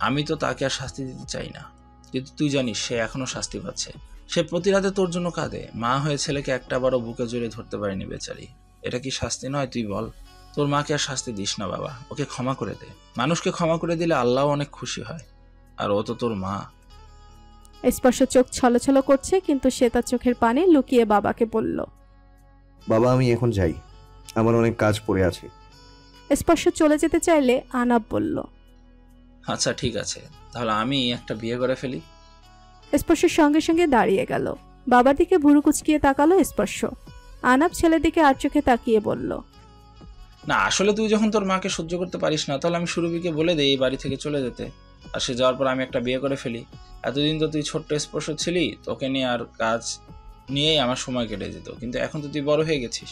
আমি তো তাকে আর শাস্তি দিতে চাই না, কিন্তু তুই জানিস সে এখনো শাস্তি পাচ্ছে। সে প্রতি রাতে তোর জন্য কাঁদে। মা হয়ে ছেলেকে একটা বারও বুকে জড়িয়ে ধরতে পারেনি বেচারি। এটা কি শাস্তি নয়? তুই বল। তোর মাকে আর শাস্তি দিস না বাবা, ওকে ক্ষমা করে দে। মানুষকে ক্ষমা করে দিলে আল্লাহ অনেক খুশি হয়, আর ও তো তোর মা। স্পর্শ চোখ ছলছল করছে, কিন্তু সে তার চোখের পানি লুকিয়ে বাবাকে বলল, বাবা আমি এখন যাই, আমার অনেক কাজ পড়ে আছে। স্পর্শ চলে যেতে চাইলে আনাব বলল, আচ্ছা ঠিক আছে, তাহলে আমি একটা বিয়ে করে ফেলি। স্পর্শের সঙ্গে সঙ্গে দাঁড়িয়ে গেল। বাবার দিকে ভুরু কুচকিয়ে তাকালো স্পর্শ। আনাব ছেলের দিকে আর চোখে তাকিয়ে বলল, না আসলে তুই যখন তোর মাকে সহ্য করতে পারিস না, তাহলে আমি সুরভিকে বলে দেই এই বাড়ি থেকে চলে যেতে, আর সে যাওয়ার পর আমি একটা বিয়ে করে ফেলি। এতদিন তো তুই ছোট্ট স্পর্শ ছিলি, তোকে নিয়ে আর কাজ নিয়েই আমার সময় কেটে যেত। কিন্তু এখন তো তুই বড় হয়ে গেছিস,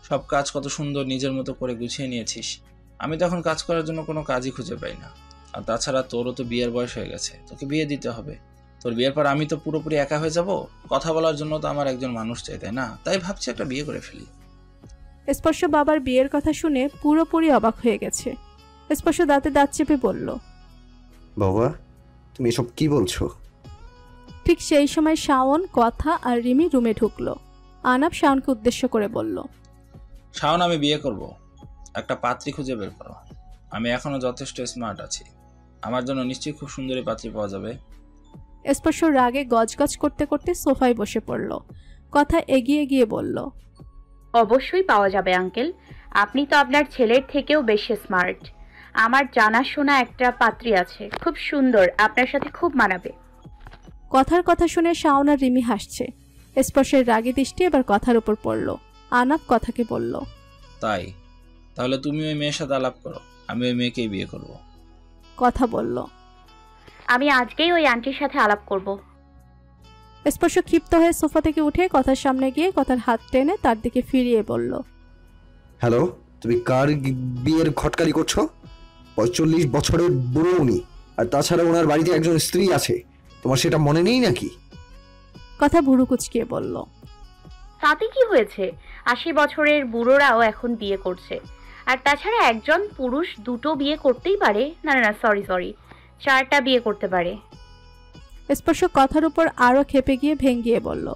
সব কাজ কত সুন্দর নিজের মতো করে গুছিয়ে নিয়েছিস। আমি তো এখন কাজ করার জন্য কোনো কাজই খুঁজে পাই না। আর তাছাড়া তোরও তো বিয়ের বয়স হয়ে গেছে, তোকে বিয়ে দিতে হবে। তোর বিয়ের পর আমি তো পুরোপুরি একা হয়ে যাব। কথা বলার জন্য তো আমার একজন মানুষ চাই, তাই না? তাই ভাবছি একটা বিয়ে করে ফেলি। স্পর্শ বাবার বিয়ের কথা শুনে পুরোপুরি অবাক হয়ে গেছে। স্পর্শ দাঁতে দাঁত চেপে বলল, বাবা তুমি এসব কি বলছো? ঠিক সেই সময় শাওন, কথা আর রিমি রুমে ঢুকলো। আনাব শাওনকে উদ্দেশ্য করে বলল, শাওন, আমি বিয়ে করব, একটা পাত্রী খুঁজে বের করো। আমি এখনো যথেষ্ট স্মার্ট আছি, আমার জন্য নিশ্চয়ই খুব সুন্দরী পাত্রী পাওয়া যাবে। স্পর্শ রাগে গজগজ করতে করতে সোফায় বসে পড়ল। কথা এগিয়ে গিয়ে বলল, অবশ্যই পাওয়া যাবে আঙ্কেল, আপনি তো আপনার ছেলের থেকেও বেশি স্মার্ট। আমার জানাশোনা একটা পাত্রী আছে, খুব সুন্দর, আপনার সাথে খুব মানাবে। কথার কথা শুনে শাওন আর রিমি হাসছে। স্পর্শের রাগী দৃষ্টি এবার কথার উপর পড়ল। আনাব কথাকে বলল, তাই তাহলে তুমি ওই মেয়ের সাথে আলাপ করো, আমি ওই মেয়েকেই বিয়ে করব। কথা বলল, আমি আজকেই ওই আন্টির সাথে আলাপ করব। স্পর্শ ক্ষিপ্ত হয়ে সোফা থেকে উঠে কথার সামনে গিয়ে কথার হাত টেনে তার দিকে ফিরিয়ে বলল, হ্যালো, তুমি কার বিয়ের খটকালি করছো? 45 বছরের বুড়ো উনি, আর তাছাড়া ওনার বাড়িতে একজন স্ত্রী আছে, তোমার সেটা মনে নেই নাকি? কথা ভুরু কুচকিয়ে বলল, তাতে কি হয়েছে? 80 বছরের বুড়োরাও এখন বিয়ে করছে। আর তাছাড়া একজন পুরুষ দুটো বিয়ে করতেই পারে। না না সরি 4টা বিয়ে করতে পারে। স্পর্শ কথার উপর আরো খেপে গিয়ে ভেঙ্গিয়ে বলল,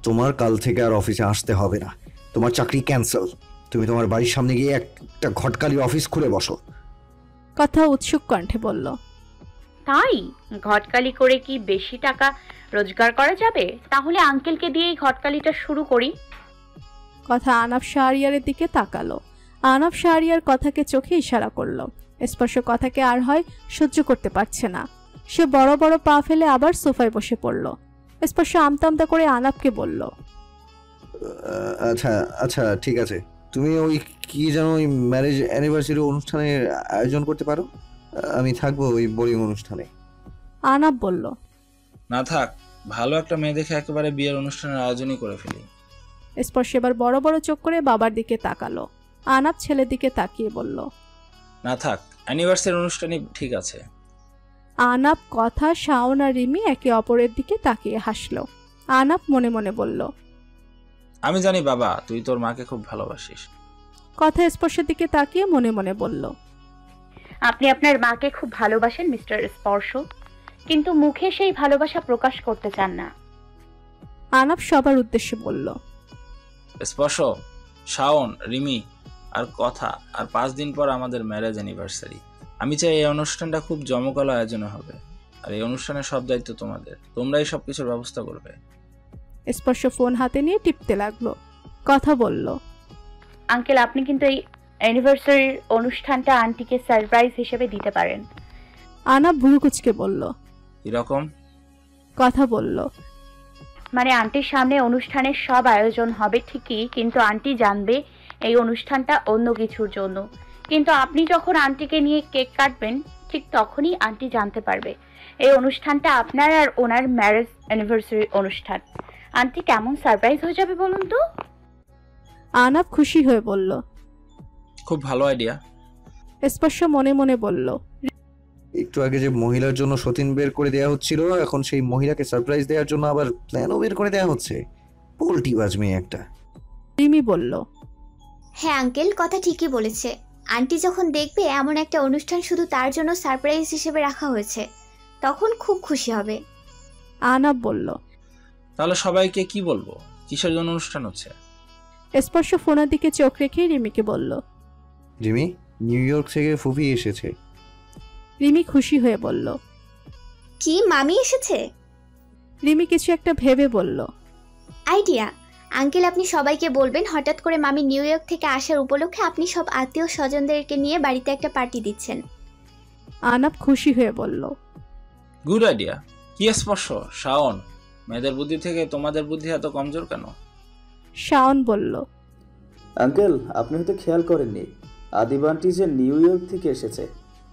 তোমার কাল থেকে আর অফিসে আসতে হবে না, তোমার চাকরি ক্যান্সেল। তুমি তোমার বাড়ির সামনে গিয়ে একটা ঘটকালি অফিস খুলে বসো। কথা উৎসুক কণ্ঠে বলল, তাই ঘটকালি করে কি বেশি টাকা রোজগার করা যাবে? তাহলে আঙ্কেলকে দিয়েই ঘটকালিটা শুরু করি। কথা আনাব শাহরিয়ারের দিকে তাকালো। আনাফ শাহরিয়ার কথাকে চোখে ইশারা করলো। স্পর্শ কথাকে আর হয় সহ্য করতে পারছে না। সে বড় বড় পা ফেলে আবার সোফায় বসে পড়ল। স্পর্শ আমতা আমতা করে আনাফকে বলল, আচ্ছা আচ্ছা ঠিক আছে, তুমি ওই কি যেন ওই ম্যারেজ অ্যানিভার্সারি অনুষ্ঠানের আয়োজন করতে পারো, আমি থাকবো ওই বোরিং অনুষ্ঠানে। আনাফ বলল, না থাক, ভালো একটা মেয়ে দেখে একেবারে বিয়ের অনুষ্ঠানের আয়োজনই করে ফেলি। স্পর্শ এবার বড় বড় চোখ করে বাবার দিকে তাকালো। আনাফ ছেলের দিকে তাকিয়ে বলল, না থাক, অ্যানিভার্সারি অনুষ্ঠানই ঠিক আছে। আনাপ কথা শাওন আর রিমি একে অপরের দিকে তাকিয়ে হাসলো। আনাপ মনে মনে বলল, আমি জানি বাবা, তুই তোর মাকে খুব ভালোবাসিস। কথা স্পর্শের দিকে তাকিয়ে মনে মনে বলল, আপনি আপনার মাকে খুব ভালোবাসেন মিস্টার স্পর্শ, কিন্তু মুখে সেই ভালোবাসা প্রকাশ করতে চান না। আনাপ সবার উদ্দেশ্যে বলল, স্পর্শ, শাওন, রিমি আর কথা, আর 5 দিন পর আমাদের ম্যারেজ অ্যানিভার্সারি। আমি চাই এই অনুষ্ঠানটা খুব জমকালো আয়োজনে হবে, আর এই অনুষ্ঠানের সব দায়িত্ব তোমাদের, তোমরাই সবকিছুর ব্যবস্থা করবে। স্পর্শ ফোন হাতে নিয়ে টিপতে লাগলো। কথা বলল, আঙ্কেল, আপনি কিন্তু এই অ্যানিভার্সারির অনুষ্ঠানটা আন্টিকে সারপ্রাইজ হিসেবে দিতে পারেন। আনাপ ভুরু কুচকে বলল, এরকম? কথা বলল, মানে আন্টির সামনে অনুষ্ঠানের সব আয়োজন হবে ঠিকই, কিন্তু আন্টি জানবে এই অনুষ্ঠানটা অন্য কিছুর জন্য। কিন্তু আপনি যখন আন্টিকে নিয়ে কেক কাটবেন, ঠিক তখনই আন্টি জানতে পারবে এই অনুষ্ঠানটা আপনার আর ওনার ম্যারেজ অ্যানিভার্সারি অনুষ্ঠান। আন্টি কেমন সারপ্রাইজ হয়ে যাবে বলুন তো? আনাপ খুশি হয়ে বলল, খুব ভালো আইডিয়া। স্পর্শ মনে মনে বলল, একটু আগে যে মহিলার জন্য সতীন বের করে দেওয়া হচ্ছিল, এখন সেই মহিলাকে সারপ্রাইজ দেওয়ার জন্য আবার প্ল্যানও বের করে দেওয়া হচ্ছে। পোল্টি বাজ মেয়ে একটা। রিমি বলল, হ্যাঁ আঙ্কেল, কথা ঠিকই বলেছে। আন্টি যখন দেখবে এমন একটা অনুষ্ঠান শুধু তার জন্য সারপ্রাইজ হিসেবে রাখা হয়েছে, তখন খুব খুশি হবে। আনাপ বলল, তাহলে সবাইকে কি বলবো, কিসের জন্য অনুষ্ঠান হচ্ছে? স্পর্শ ফোনের দিকে চোখ রেখে রিমিকে বলল, রিমি, নিউ ইয়র্ক থেকে ফুফি এসেছে। রিমি খুশি হয়ে বলল, কি মামি এসেছে? রিমি কিছু একটা ভেবে বলল, আইডিয়া। আঙ্কেল, আপনি সবাইকে বলবেন হঠাৎ করে মামি নিউ ইয়র্ক থেকে আসার উপলক্ষে আপনি সব আত্মীয় স্বজনদেরকে নিয়ে বাড়িতে একটা পার্টি দিচ্ছেন। আনাপ খুশি হয়ে বলল, গুড আইডিয়া। কি স্পর্শ, শাওন, মেয়েদের বুদ্ধি থেকে তোমাদের বুদ্ধি এত কমজোর কেন? শাওন বলল, আঙ্কেল, আপনি হয়তো খেয়াল করেননি, আদিবান্টি যে নিউ ইয়র্ক থেকে এসেছে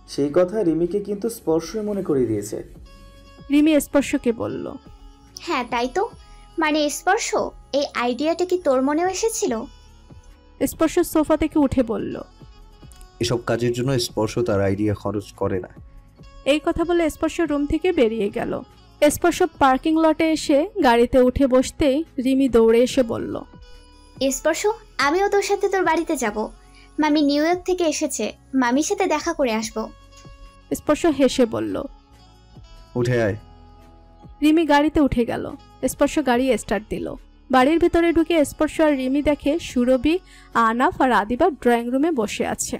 সেই কথা রিমিকে কিন্তু স্পর্শই মনে করিয়ে দিয়েছে। রিমি স্পর্শকে বলল, হ্যাঁ তাই তো, মানে স্পর্শ, এই আইডিয়াটা কি তোর মনেও এসেছিল? স্পর্শ সোফা থেকে উঠে বলল, এসব কাজের জন্য স্পর্শ তার আইডিয়া খরচ করে না। এই কথা বলে স্পর্শ রুম থেকে বেরিয়ে গেল। স্পর্শ পার্কিং লটে এসে গাড়িতে উঠে বসতেই রিমি দৌড়ে এসে বলল, স্পর্শ, আমিও তোর সাথে তোর বাড়িতে যাব। মামি নিউ ইয়র্ক থেকে এসেছে, মামির সাথে দেখা করে আসবো। স্পর্শ হেসে বলল, উঠে আয়। রিমি গাড়িতে উঠে গেল। স্পর্শ গাড়ি স্টার্ট দিল। বাড়ির ভেতরে ঢুকে স্পর্শ আর রিমি দেখে সুরভি, আনাফ আর আদিবা ড্রয়িং রুমে বসে আছে।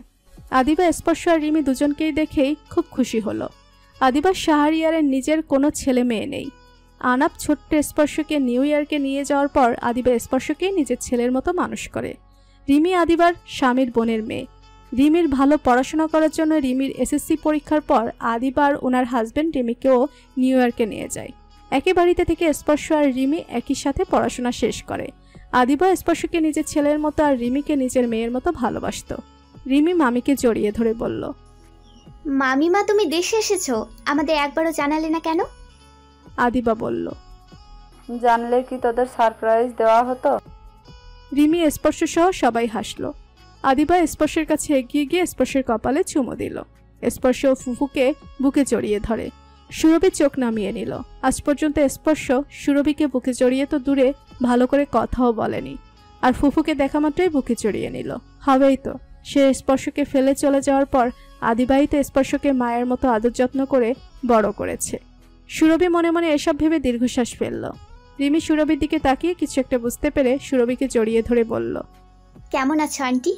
আদিবা স্পর্শ আর রিমি দুজনকেই দেখেই খুব খুশি হলো। আদিবা শাহরিয়ারের নিজের কোনো ছেলে মেয়ে নেই। আনাপ ছোট্ট স্পর্শকে নিউ ইয়র্কে নিয়ে যাওয়ার পর আদিবা স্পর্শকে নিজের ছেলের মতো মানুষ করে। রিমি আদিবার স্বামীর বোনের মেয়ে। রিমির ভালো পড়াশোনা করার জন্য রিমির এসএসসি পরীক্ষার পর আদিবা আর ওনার হাজবেন্ড রিমিকেও নিউ ইয়র্কে নিয়ে যায়। একই বাড়িতে থেকে স্পর্শ আর রিমি একই সাথে পড়াশোনা শেষ করে। আদিবা স্পর্শকে নিজের ছেলের মতো আর রিমিকে নিজের মেয়ের মতো ভালোবাসত। রিমি মামিকে জড়িয়ে ধরে বলল, মামিমা, তুমি দেশে এসেছো, আমাদের একবারও জানালে না কেন? আদিবা বলল, জানলে কি তোদের সারপ্রাইজ দেওয়া হতো? রিমি স্পর্শ সহ সবাই হাসলো। আদিবা স্পর্শের কাছে এগিয়ে গিয়ে স্পর্শের কপালে চুমু দিল। স্পর্শ ফুফুকে বুকে জড়িয়ে ধরে। সুরভি চোখ নামিয়ে নিল। আজ পর্যন্ত স্পর্শ সুরভিকে বুকে জড়িয়ে তো দূরে ভালো করে কথাও বলেনি, আর ফুফুকে দেখা মাত্রই বুকে জড়িয়ে নিল। হবেই তো, সে স্পর্শকে ফেলে চলে যাওয়ার পর আদিবাই তো স্পর্শকে মায়ের মতো আদর যত্ন করে বড় করেছে। সুরভি মনে মনে এসব ভেবে দীর্ঘশ্বাস ফেলল। রিমি সুরভির দিকে তাকিয়ে কিছু একটা বুঝতে পেরে সুরভিকে জড়িয়ে ধরে বলল, কেমন আছো আন্টি?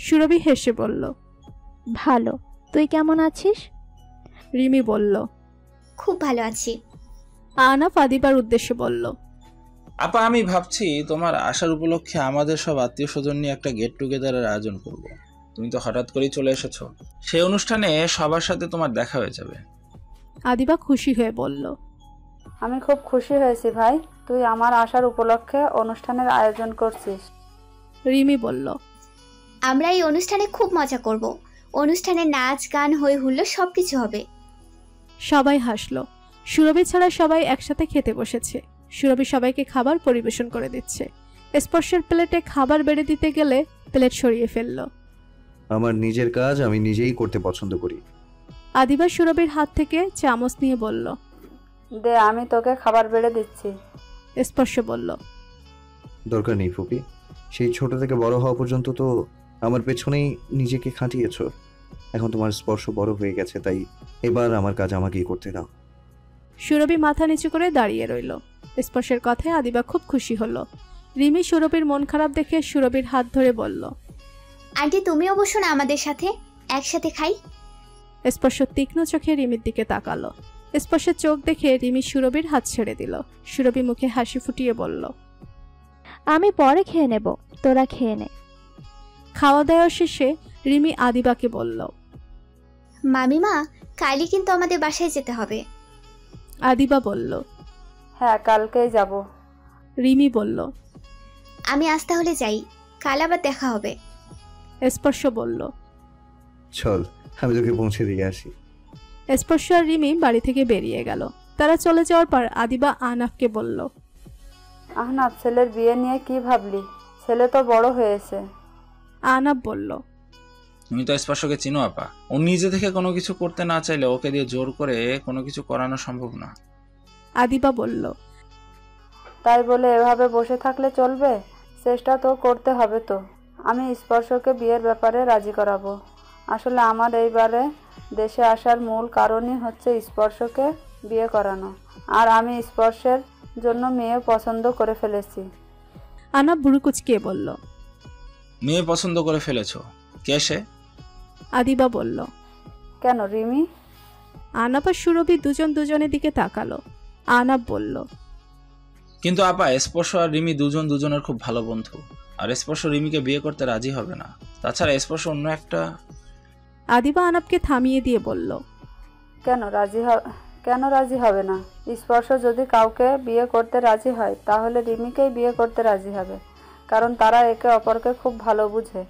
সুরভি হেসে বলল, ভালো, তুই কেমন আছিস? রিমি বলল, খুব ভালো আছি। আনাফ আদিবার উদ্দেশ্যে বলল, আপা, আমি ভাবছি তোমার আসার উপলক্ষে আমাদের সব আত্মীয় স্বজন নিয়ে একটা গেট টুগেদারের আয়োজন করব। তুমি তো হঠাৎ করেই চলে এসেছো, সেই অনুষ্ঠানে সবার সাথে তোমার দেখা হয়ে যাবে। আদিবা খুশি হয়ে বলল, আমি খুব খুশি হয়েছি ভাই, তুই আমার আসার উপলক্ষে অনুষ্ঠানের আয়োজন করছিস। রিমি বলল, আমরা এই অনুষ্ঠানে খুব মজা করব। অনুষ্ঠানে নাচ গান হই হুল্লোড় সবকিছু হবে। সবাই হাসলো। সুরভি ছাড়া সবাই একসাথে খেতে বসেছে। সুরভি সবাইকে খাবার পরিবেশন করে দিচ্ছে। স্পর্শের প্লেটে খাবার বেড়ে দিতে গেলে প্লেট সরিয়ে ফেলল। আমার নিজের কাজ আমি নিজেই করতে পছন্দ করি। আদিবা সুরভির হাত থেকে চামচ নিয়ে বলল, দে, আমি তোকে খাবার বেড়ে দিচ্ছি। স্পর্শ বলল, দরকার নেই ফুপি, সেই ছোট থেকে বড় হওয়া পর্যন্ত তো আমার পেছনেই নিজেকে খাটিয়েছ। এখন তোমার স্পর্শ বড় হয়ে গেছে, তাই এবার আমার কাজ আমাকেই করতে দাও। সুরভি মাথা নিচু করে দাঁড়িয়ে রইল। স্পর্শের কথায় আদিবা খুব খুশি হলো। রিমি সুরভির মন খারাপ দেখে সুরভির হাত ধরে বলল, আন্টি তুমিও বসো না আমাদের সাথে, একসাথে খাই। স্পর্শ তীক্ষ্ণ চোখে রিমির দিকে তাকালো। স্পর্শের চোখ দেখে রিমি সুরভির হাত ছেড়ে দিল। সুরভি মুখে হাসি ফুটিয়ে বলল, আমি পরে খেয়ে নেব, তোরা খেয়ে নে। খাওয়া দাওয়া শেষে রিমি আদিবাকে বলল, মামিমা, কালই কিন্তু আমাদের বাসায় যেতে হবে। আদিবা বলল, হ্যাঁ, কালকেই যাব। রিমি বলল, আমি আজ তাহলে যাই, কাল আবার দেখা হবে। স্পর্শ বলল, চল আমি তোকে পৌঁছে দিয়ে আসি। স্পর্শ আর রিমি বাড়ি থেকে বেরিয়ে গেল। তারা চলে যাওয়ার পর আদিবা আহনাফকে বলল, আহনাফ, ছেলের বিয়ে নিয়ে কি ভাবলি? ছেলে তো বড় হয়েছে। আহনাফ বলল, তুমি তো স্পর্শকে চিনো আপা, ও নিজে থেকে কোনো কিছু করতে না চাইলে ওকে দিয়ে জোর করে কোনো কিছু করানো সম্ভব না। আদিবা বলল, তাই বলে এভাবে বসে থাকলে চলবে? চেষ্টা তো করতে হবে। তো আমি স্পর্শকে বিয়ের ব্যাপারে রাজি করাবো। আসলে আমার এইবারে দেশে আসার মূল কারণই হচ্ছে স্পর্শকে বিয়ে করানো, আর আমি স্পর্শের জন্য মেয়ে পছন্দ করে ফেলেছি। আহনাফ বুড়ো কুচকিয়ে বলল, মেয়ে পছন্দ করে ফেলেছো? কে সে? আদিবা বলল, কেন রিমি? আহনাফ আর সুরভি দুজন দুজনের দিকে তাকালো। আহনাফ বলল, কিন্তু আপা, স্পর্শ আর রিমি দুজন দুজনের খুব ভালো বন্ধু, আর স্পর্শ রিমিকে বিয়ে করতে রাজি হবে না। তাছাড়া স্পর্শ অন্য একটা। আদিবা আহনাফকে থামিয়ে দিয়ে বলল, কেন রাজি হবে না? স্পর্শ যদি কাউকে বিয়ে করতে রাজি হয় তাহলে রিমিকেই বিয়ে করতে রাজি হবে, কারণ তারা একে অপরকে খুব ভালো বুঝে।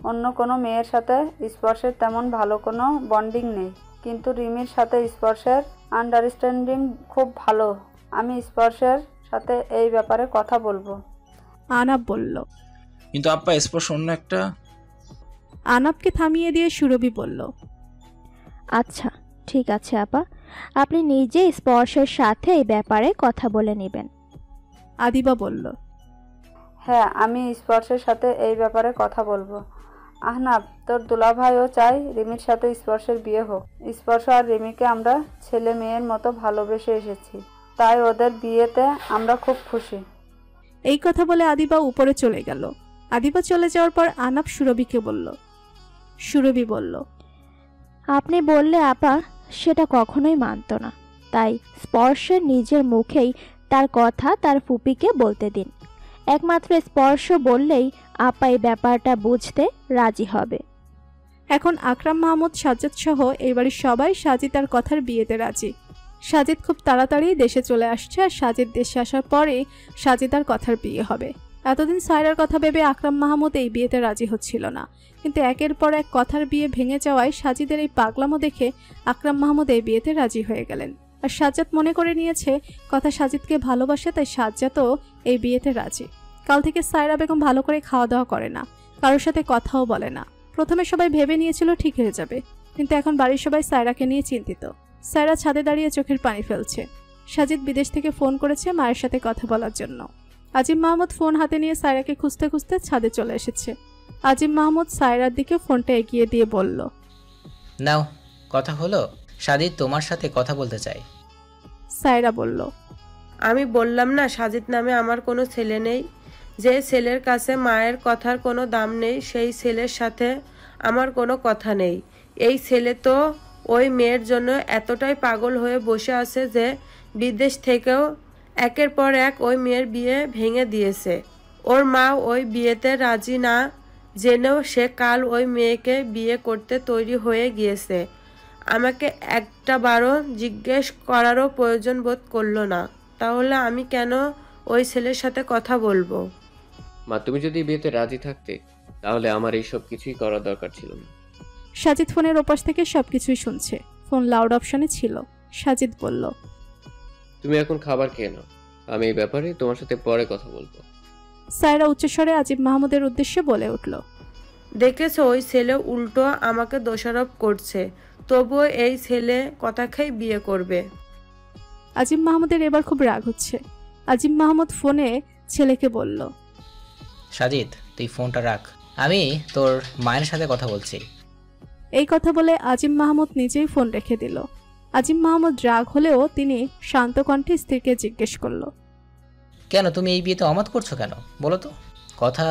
অন্য কোনো মেয়ের সাথে স্পর্শের তেমন ভালো কোনো বন্ডিং নেই, কিন্তু রিমির সাথে স্পর্শের আন্ডারস্ট্যান্ডিং খুব ভালো। আমি স্পর্শের সাথে এই ব্যাপারে কথা বলবো। আহনাফ বলল, কিন্তু আপা, স্পর্শ অন্য একটা। আহনাফকে থামিয়ে দিয়ে সুরভি বলল, আচ্ছা ঠিক আছে আপা, আপনি নিজে স্পর্শের সাথে এই ব্যাপারে কথা বলে নেবেন। আদিবা বলল, হ্যাঁ, আমি স্পর্শের সাথে এই ব্যাপারে কথা বলবো। আহনাফ, তোর দুলাভাইও চাই রিমির সাথে স্পর্শের বিয়ে হোক। স্পর্শ আর রিমিকে আমরা ছেলে মেয়ের মতো ভালোবেসে এসেছি, তাই ওদের বিয়েতে আমরা খুব খুশি। এই কথা বলে আদিবা উপরে চলে গেল। আদিবা চলে যাওয়ার পর আহনাফ সুরভিকে বলল। সুরভি বলল, আপনি বললে আপা সেটা কখনোই মানত না, তাই স্পর্শের নিজের মুখেই তার কথা তার ফুপিকে বলতে দিন। একমাত্র স্পর্শ বললেই আপা এই ব্যাপারটা বুঝতে রাজি হবে। এখন আকরাম মাহমুদ, সাজ্জাদ সহ এই বাড়ির সবাই সাজিদার কথার বিয়েতে রাজি। সাজিদ খুব তাড়াতাড়ি দেশে চলে আসছে, আর সাজিদ দেশে আসার পরেই সাজিদার কথার বিয়ে হবে। এতদিন সায়রার কথা ভেবে আকরাম মাহমুদ এই বিয়েতে রাজি হচ্ছিল না, কিন্তু একের পর এক কথার বিয়ে ভেঙে যাওয়ায় সাজিদের এই পাগলামো দেখে আকরাম মাহমুদ এই বিয়েতে রাজি হয়ে গেলেন। আর সাজ্জাদ মনে করে নিয়েছে কথা সাজিদকে ভালোবাসে, তাই সাজ্জাদও এই বিয়েতে রাজি। কাল থেকে সায়রা বেগম ভালো করে খাওয়া দাওয়া করে না, কারোর সাথে কথাও বলে না। প্রথমে সবাই ভেবে নিয়েছিল ঠিক হয়ে যাবে, কিন্তু এখন বাড়ির সবাই সায়রাকে নিয়ে চিন্তিত। সায়রা ছাদে দাঁড়িয়ে চোখের পানি ফেলছে। সাজিদ বিদেশ থেকে ফোন করেছে মায়ের সাথে কথা বলার জন্য। আজিম মাহমুদ ফোন হাতে নিয়ে সায়রাকে খুঁজতে খুঁজতে ছাদে চলে এসেছে। আজিম মাহমুদ সায়রার দিকে ফোনটা এগিয়ে দিয়ে বলল, নাও, কথা হলো, সাজিদ তোমার সাথে কথা বলতে চাই। সায়রা বলল, আমি বললাম না সাজিদ নামে আমার কোনো ছেলে নেই। যে ছেলের কাছে মায়ের কথার কোনো দাম নেই, সেই ছেলের সাথে আমার কোনো কথা নেই। এই ছেলে তো ওই মেয়ের জন্য এতটাই পাগল হয়ে বসে আছে যে বিদেশ থেকেও একের পর এক ওই মেয়ের বিয়ে ভেঙে দিয়েছে। ওর মা ওই বিয়েতে রাজি না জেনেও সে কাল ওই মেয়েকে বিয়ে করতে তৈরি হয়ে গিয়েছে। আমাকে একটাবারও জিজ্ঞেস করারও প্রয়োজন বোধ করলো না। তাহলে আমি কেন ওই ছেলের সাথে কথা বলবো? মা, তুমি যদি বিয়েতে রাজি থাকতে তাহলে আমার এইসব কিছুই করার দরকার ছিল না। সাজিদ ফোনের ওপাশ থেকে সবকিছুই শুনছে। ফোন লাউড অপশনে ছিল। সাজিদ বলল, তুমি এখন খাবার খেয়ে নাও, আমি এই ব্যাপারে তোমার সাথে পরে কথা বলবো। সায়রা উচ্চস্বরে আজিব মাহমুদের উদ্দেশ্যে বলে উঠল, দেখেছো ওই ছেলে উল্টো আমাকে দোষারোপ করছে, তবুও এই ছেলে কথা খেয়ে বিয়ে করবে। আজিম মাহমুদের এবার খুব রাগ হচ্ছে। আজিম মাহমুদ ফোনে ছেলেকে বলল, সাজিদ তুই ফোনটা রাখ, আমি তোর মায়ের সাথে কথা বলছি। এই কথা বলে আজিম মাহমুদ নিজেই ফোন রেখে দিল। আজিম মাহমুদ রাগ হলেও তিনি শান্ত কণ্ঠে স্ত্রীকে জিজ্ঞেস করল, কেন তুমি এই বিয়েতে অমত করছো কেন বলো তো? কথা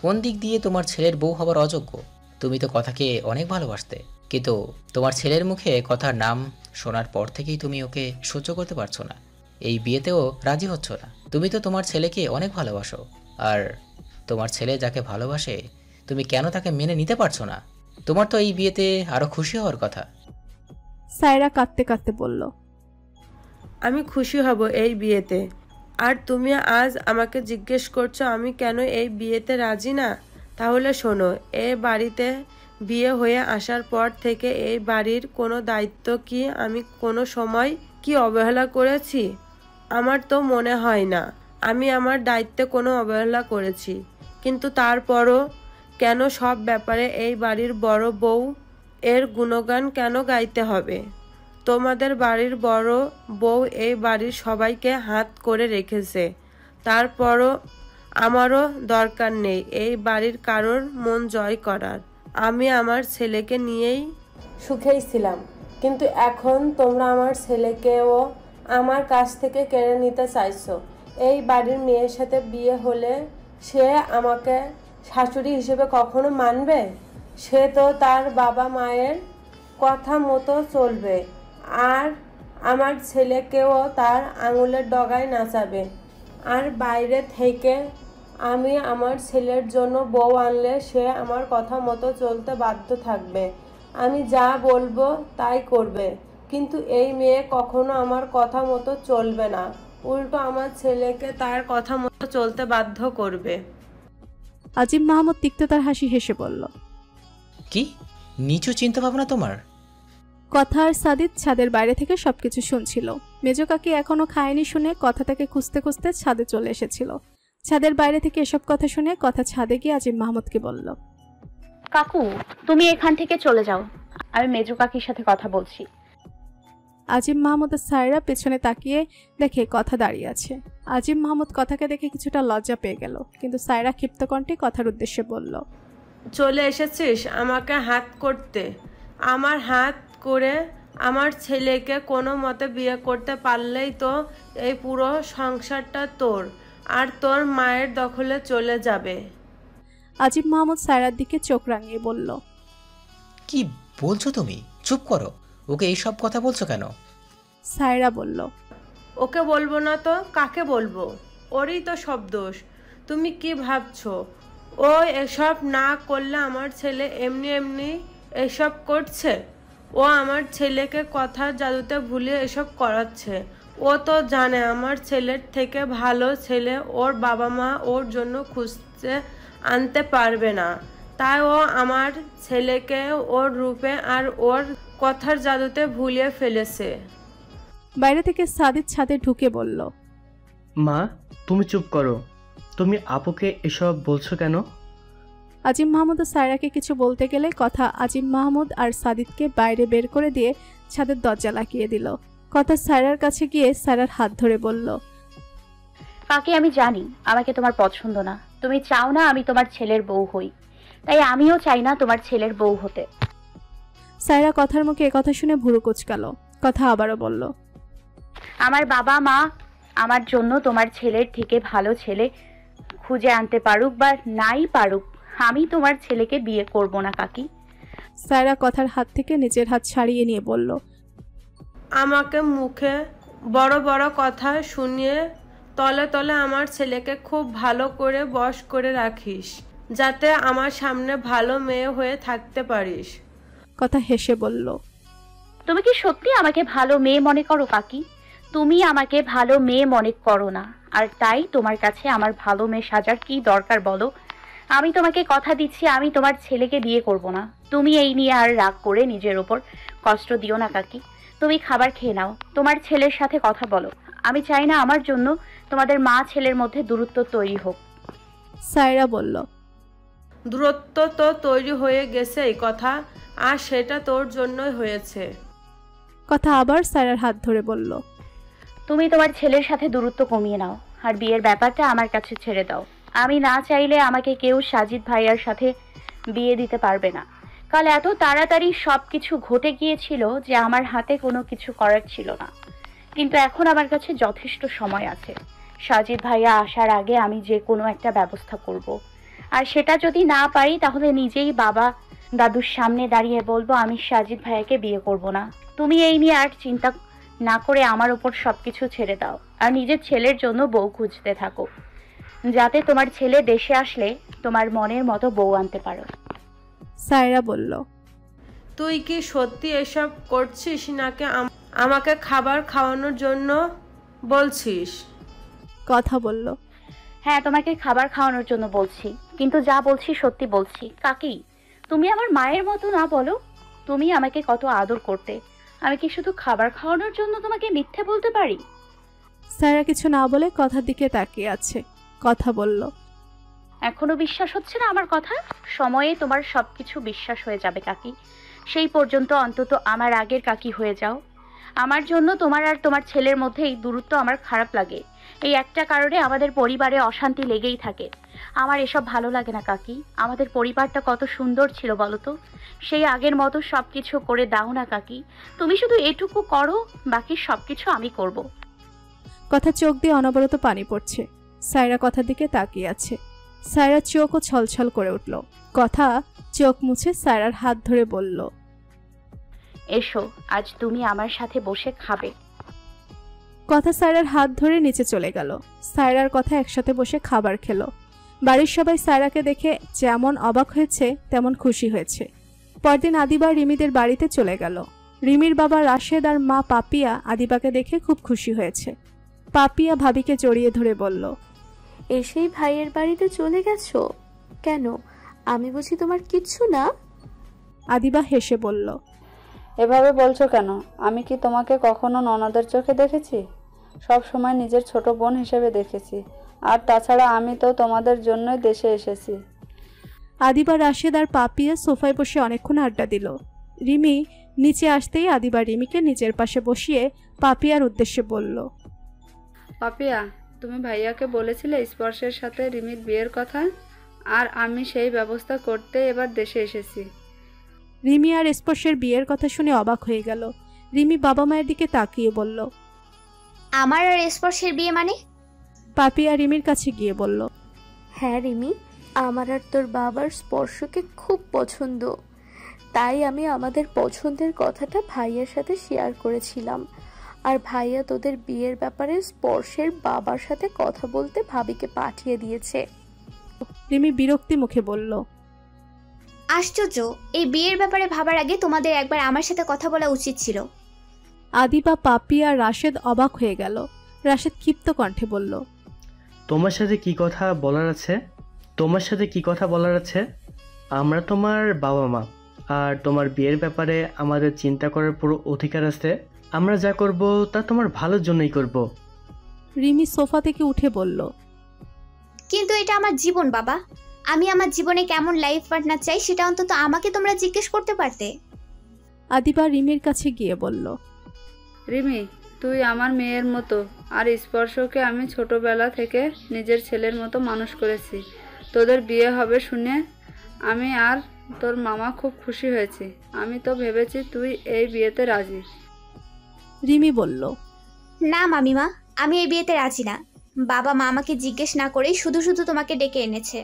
কোন দিক দিয়ে তোমার ছেলের বউ হবার অযোগ্য? তুমি তো কথাকে অনেক ভালোবাসতে, কিন্তু তোমার ছেলের মুখে কথার নাম শোনার পর থেকেই তুমি ওকে সহ্য করতে পারছো না, এই বিয়েতেও রাজি হচ্ছ না। তুমি তো তোমার ছেলেকে অনেক ভালোবাসো, আর তোমার ছেলে যাকে ভালোবাসে তুমি কেন তাকে মেনে নিতে পারছো না? তোমার তো এই বিয়েতে আরো খুশি হওয়ার কথা। সায়রা কাঁদতে কাঁদতে বলল, আমি খুশি হব এই বিয়েতে, আর তুমি আজ আমাকে জিজ্ঞেস করছো আমি কেন এই বিয়েতে রাজি না? তাহলে শোনো, এই বাড়িতে বিয়ে হয়ে আসার পর থেকে এই বাড়ির কোনো দায়িত্ব কি আমি কোনো সময় কি অবহেলা করেছি? আমার তো মনে হয় না আমি আমার দায়িত্বে কোনো অবহেলা করেছি, কিন্তু তারপরও কেন সব ব্যাপারে এই বাড়ির বড় বউ এর গুণগান কেন গাইতে হবে? তোমাদের বাড়ির বড় বউ এই বাড়ির সবাইকে হাত করে রেখেছে, তারপরও আমারও দরকার নেই এই বাড়ির কারোর মন জয় করার। আমি আমার ছেলেকে নিয়েই সুখেই ছিলাম, কিন্তু এখন তোমরা আমার ছেলেকেও আমার কাছ থেকে কেড়ে নিতে চাইছো। এই বাড়ির মেয়ের সাথে বিয়ে হলে সে আমাকে শাশুড়ি হিসেবে কখনো মানবে? সে তো তার বাবা মায়ের কথা মতো চলবে, আর আমার ছেলেকেও তার আঙুলের ডগায় নাচাবে। আর বাইরে থেকে আমি আমার ছেলের জন্য বউ আনলে সে আমার কথা মতো চলতে বাধ্য থাকবে, আমি যা বলবো তাই করবে। কিন্তু এই মেয়ে কখনো আমার কথা মতো চলবে না, উল্টো আমার ছেলেকে তার কথা মতো চলতে বাধ্য করবে। আজিম মাহমুদ তিক্ততার হাসি হেসে বলল, কি নিচু চিন্তা ভাবনা তোমার? কথার সাদিদ ছাদের বাইরে থেকে সবকিছু শুনছিল। মেজ কাকি এখনো খায়নি শুনে কথা তাকে খুঁজতে খুঁজতে ছাদে চলে এসেছিল। ছাদের বাইরে থেকে এসব কথা শুনে কথা ছাদে গিয়ে আজিম মাহমুদকে বলল, কাকু তুমি এখান থেকে চলে যাও, আমি মেজু কাকির সাথে কথা বলছি। আজিম মাহমুদ আর সায়রা পেছনে তাকিয়ে দেখে কথা দাঁড়িয়ে আছে। আজিম মাহমুদ কথাকে দেখে কিছুটা লজ্জা পেয়ে গেল, কিন্তু সায়রা ক্ষিপ্ত কণ্ঠে কথার উদ্দেশ্যে বলল, চলে এসেছিস আমাকে হাত করতে? আমার হাত করে আমার ছেলেকে কোনো মতে বিয়ে করতে পারলেই তো এই পুরো সংসারটা তোর আর তোর মায়ের দখলে চলে যাবে। আজিম মাহমুদ সায়রার দিকে চোখ রাঙিয়ে বলল, কি বলছো তুমি? চুপ করো, ওকে এইসব কথা বলছো কেন? সায়রা বলল, ওকে বলবো না তো কাকে বলবো? ওরই তো সব দোষ। তুমি কি ভাবছো ও এসব না করলে আমার ছেলে এমনি এমনি এসব করছে? ও আমার ছেলেকে কথার জাদুতে ভুলিয়ে এসব করাচ্ছে। ও তো জানে আমার ছেলের থেকে ভালো ছেলে ওর বাবা মা ওর জন্য খুঁজতে আনতে পারবে না, তাই ও আমার ছেলেকে ওর রূপে আর ওর কথার জাদুতে ভুলিয়ে ফেলেছে। বাইরে থেকে সাদিদ ছাদে ঢুকে বলল, মা তুমি চুপ করো, তুমি আপুকে এসব বলছো কেন? আজিম মাহমুদ ও সায়রাকে কিছু বলতে গেলে কথা আজিম মাহমুদ আর সাদিদকে বাইরে বের করে দিয়ে ছাদের দরজা লাগিয়ে দিল। কথা সায়রার কাছে গিয়ে সায়রার হাত ধরে বলল, কাকি আমি জানি আমাকে তোমার পছন্দ না, তুমি চাও না আমি তোমার ছেলের বউ হই, তাই আমিও চাই না তোমার ছেলের বউ হতে। সায়রা কথার মুখে একথা শুনে ভুরু কুঁচকালো। কথা আবারও বলল, আমার বাবা মা আমার জন্য তোমার ছেলের থেকে ভালো ছেলে খুঁজে আনতে পারুক বা নাই পারুক, আমি তোমার ছেলেকে বিয়ে করব না কাকি। সায়রা কথার হাত থেকে নিজের হাত ছাড়িয়ে নিয়ে বলল, আমাকে মুখে বড় বড় কথা শুনিয়ে তলে তলে আমার ছেলেকে খুব ভালো করে বশ করে রাখিস, যাতে আমার সামনে ভালো মেয়ে হয়ে থাকতে পারিস। কথা হেসে বলল, তুমি কি সত্যি আমাকে ভালো মেয়ে মনে করো কাকি? তুমি আমাকে ভালো মেয়ে মনে করো না, আর তাই তোমার কাছে আমার ভালো মেয়ে সাজার কি দরকার বলো? আমি তোমাকে কথা দিচ্ছি, আমি তোমার ছেলেকে বিয়ে করব না। তুমি এই নিয়ে আর রাগ করে নিজের ওপর কষ্ট দিও না কাকি। তুমি খাবার খেয়ে নাও, তোমার ছেলের সাথে কথা বলো। আমি চাই না আমার জন্য তোমাদের মা ছেলের মধ্যে দূরত্ব তৈরি হোক। সায়রা বলল, দূরত্ব তো তৈরি হয়ে গেছে এই কথা, আর সেটা তোর জন্যই হয়েছে। কথা আবার সায়রার হাত ধরে বলল, তুমি তোমার ছেলের সাথে দূরত্ব কমিয়ে নাও, আর বিয়ের ব্যাপারটা আমার কাছে ছেড়ে দাও। আমি না চাইলে আমাকে কেউ সাজিদ ভাইয়ার সাথে বিয়ে দিতে পারবে না। কাল এত তাড়াতাড়ি সব কিছু ঘটে গিয়েছিল যে আমার হাতে কোনো কিছু করার ছিল না, কিন্তু এখন আমার কাছে যথেষ্ট সময় আছে। সাজিদ ভাইয়া আসার আগে আমি যে কোনো একটা ব্যবস্থা করব, আর সেটা যদি না পারি তাহলে নিজেই বাবা দাদুর সামনে দাঁড়িয়ে বলবো আমি সাজিদ ভাইয়াকে বিয়ে করব না। তুমি এই নিয়ে আর চিন্তা না করে আমার উপর সবকিছু ছেড়ে দাও, আর নিজের ছেলের জন্য বউ খুঁজতে থাকো, যাতে তোমার ছেলে দেশে আসলে তোমার মনের মতো বউ আনতে পারো। সায়রা বলল, তুই কি সত্যি এসব করছিস নাকি আমাকে খাবার খাওয়ানোর জন্য বলছিস? কথা বলল, হ্যাঁ, তোমাকে খাবার খাওয়ানোর জন্য বলছি, কিন্তু যা বলছি সত্যি বলছি। কাকি, তুমি আমার মায়ের মতো না বলো? তুমি আমাকে কত আদর করতে, আমি কি শুধু খাবার খাওয়ানোর জন্য তোমাকে মিথ্যে বলতে পারি? সায়রা কিছু না বলে কথার দিকে তাকিয়ে আছে। কথা বলল, এখনো বিশ্বাস হচ্ছে না আমার কথা? সময়ে তোমার সবকিছু বিশ্বাস হয়ে যাবে কাকি। সেই পর্যন্ত অন্তত আমার আগের কাকি হয়ে যাও। আমার জন্য তোমার আর তোমার ছেলের মধ্যে এই দূরত্ব আমার খারাপ লাগে। এই একটা কারণে আমাদের পরিবারে অশান্তি লেগেই থাকে। আমার এসব ভালো লাগে না কাকি। আমাদের পরিবারটা কত সুন্দর ছিল বলো তো? সেই আগের মতো সবকিছু করে দাও না কাকি। তুমি শুধু এটুকু করো, বাকি সবকিছু আমি করব। কথা চোখ দিয়ে অনবরত পানি পড়ছে। সায়রা কথার দিকে তাকিয়ে আছে। সায়রার চোখও ছলছল করে উঠল। কথা চোখ মুছে সায়রার হাত ধরে বলল, এসো, আজ তুমি আমার সাথে বসে খাবে। কথা সায়রার হাত ধরে নিচে চলে গেল। সায়রার কথা একসাথে বসে খাবার খেলো। বাড়ির সবাই সায়রাকে দেখে যেমন অবাক হয়েছে তেমন খুশি হয়েছে। পরদিন আদিবা রিমিদের বাড়িতে চলে গেল। রিমির বাবা রাশেদ আর মা পাপিয়া আদিবাকে দেখে খুব খুশি হয়েছে। পাপিয়া ভাবিকে জড়িয়ে ধরে বলল, এসেই ভাইয়ের বাড়িতে চলে গেছো কেন? আমি বুঝি তোমার কিচ্ছু না? আদিবা হেসে বলল, এভাবে বলছো কেন? আমি কি তোমাকে কখনো ননদের চোখে দেখেছি? সব সময় নিজের ছোট বোন হিসেবে দেখেছি। আর তাছাড়া আমি তো তোমাদের জন্যই দেশে এসেছি। আদিবা, রাশেদ আর পাপিয়া সোফায় বসে অনেকক্ষণ আড্ডা দিল। রিমি নিচে আসতেই আদিবা রিমিকে নিজের পাশে বসিয়ে পাপিয়ার উদ্দেশ্যে বলল, পাপিয়া, তুমি ভাইয়াকে বলেছিলে স্পর্শের সাথে রিমির বিয়ের কথা, আর আমি সেই ব্যবস্থা করতে এবার দেশে এসেছি। রিমি আর স্পর্শের বিয়ের কথা শুনে অবাক হয়ে গেল। রিমি বাবা মায়ের দিকে তাকিয়ে বলল, আমার আর স্পর্শের বিয়ে মানে? পাপিয়া রিমির কাছে গিয়ে বলল, হ্যাঁ রিমি, আমার আর তোর বাবার স্পর্শকে খুব পছন্দ, তাই আমি আমাদের পছন্দের কথাটা ভাইয়ার সাথে শেয়ার করেছিলাম। আর ভাইয়া তোদের বিয়ের ব্যাপারে স্পর্শের বাবার সাথে কথা বলতে ভাবিকে পাঠিয়ে দিয়েছে। রিমি বিরক্তি মুখে বলল, আশ্চর্য, এই বিয়ের ব্যাপারে ভাবার আগে তোমাদের একবার আমার সাথে কথা বলা উচিত ছিল। আদিবা, পাপিয়া আর রাশেদ অবাক হয়ে গেল। রাশেদ ক্ষিপ্ত কণ্ঠে বলল, তোমার সাথে কি কথা বলার আছে? তোমার সাথে কি কথা বলার আছে? আমরা তোমার বাবা মা, আর তোমার বিয়ের ব্যাপারে আমাদের চিন্তা করার পুরো অধিকার আছে। আমরা যা করব তা তোমার ভালোর জন্যই করব। রিমি সোফা থেকে উঠে বলল, কিন্তু এটা আমার জীবন বাবা, আমি আমার জীবনে কেমন লাইফ পার্টনার চাই সেটা অন্তত আমাকে তোমরা জিজ্ঞেস করতে পারতে। আদিবা রিমির কাছে গিয়ে বলল, রিমি, তুই আমার মেয়ের মতো, আর স্পর্শকে আমি ছোটবেলা থেকে নিজের ছেলের মতো মানুষ করেছি। তোদের বিয়ে হবে শুনে আমি আর তোর মামা খুব খুশি হয়েছি। আমি তো ভেবেছি তুই এই বিয়েতে রাজি। রিমি বলল, না মামিমা, আমি এই বিয়েতে রাজি না। বাবা মা আমাকে জিজ্ঞেস না করেই শুধু শুধু তোমাকে ডেকে এনেছে।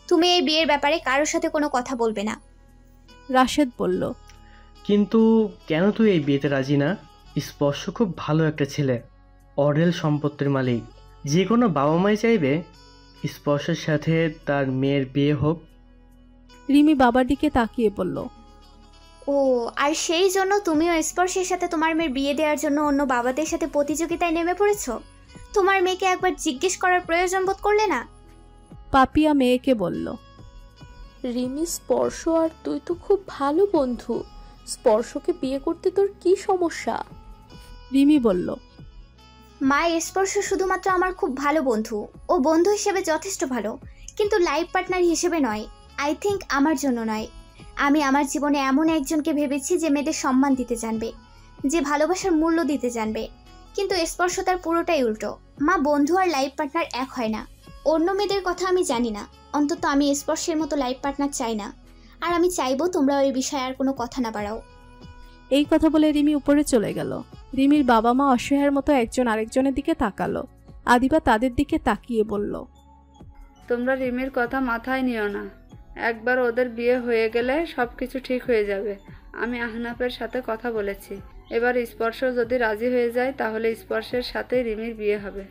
তুমি এই বিয়ের ব্যাপারে কারোর সাথে কোনো কথা বলবে না। রাশেদ বলল, কিন্তু কেন তুই এই বিয়েতে রাজি না? স্পর্শ খুব ভালো একটা ছেলে, অঢেল সম্পত্তির মালিক। যে কোনো বাবা মাই চাইবে স্পর্শের সাথে তার মেয়ের বিয়ে হোক। রিমি বাবার দিকে তাকিয়ে বলল, ও, আর সেই জন্য তুমিও স্পর্শের সাথে তোমার মেয়ের বিয়ে দেওয়ার জন্য অন্য বাবাদের সাথে প্রতিযোগিতায় নেমে পড়েছো? তোমার মেয়েকে একবার জিজ্ঞেস করার প্রয়োজন বোধ করলে না? পাপিয়া মেয়েকে বলল, রিমি, স্পর্শ আর তুই তো খুব ভালো বন্ধু। স্পর্শকে বিয়ে করতে তোর কি সমস্যা? রিমি বলল, মা, স্পর্শ শুধুমাত্র আমার খুব ভালো বন্ধু। ও বন্ধু হিসেবে যথেষ্ট ভালো, কিন্তু লাইফ পার্টনার হিসেবে নয়। আই থিঙ্ক আমার জন্য নয়। আমি আমার জীবনে এমন একজনকে ভেবেছি যে মেয়েদের সম্মান দিতে জানবে, যে ভালোবাসার মূল্য দিতে জানবে। কিন্তু স্পর্শ তার পুরোটাই উল্টো। মা, বন্ধু আর লাইফ পার্টনার এক হয় না। অন্য মেয়েদের কথা আমি জানি না, অন্তত আমি স্পর্শের মতো লাইফ পার্টনার চাই না। আর আমি চাইবো তোমরা ওই বিষয়ে আর কোনো কথা না বাড়াও। এই কথা বলে রিমি উপরে চলে গেল। রিমির বাবা মা অসহায়ের মতো একজন আরেকজনের দিকে তাকালো। আদিবা তাদের দিকে তাকিয়ে বলল, তোমরা রিমির কথা মাথায় নিও না। একবার ওদের বিয়ে হয়ে গেলে সব কিছু ঠিক হয়ে যাবে। আমি আহনাফের সাথে কথা বলেছি। এবার স্পর্শ যদি রাজি হয়ে যায় তাহলে স্পর্শের সাথে রিমির বিয়ে হবে।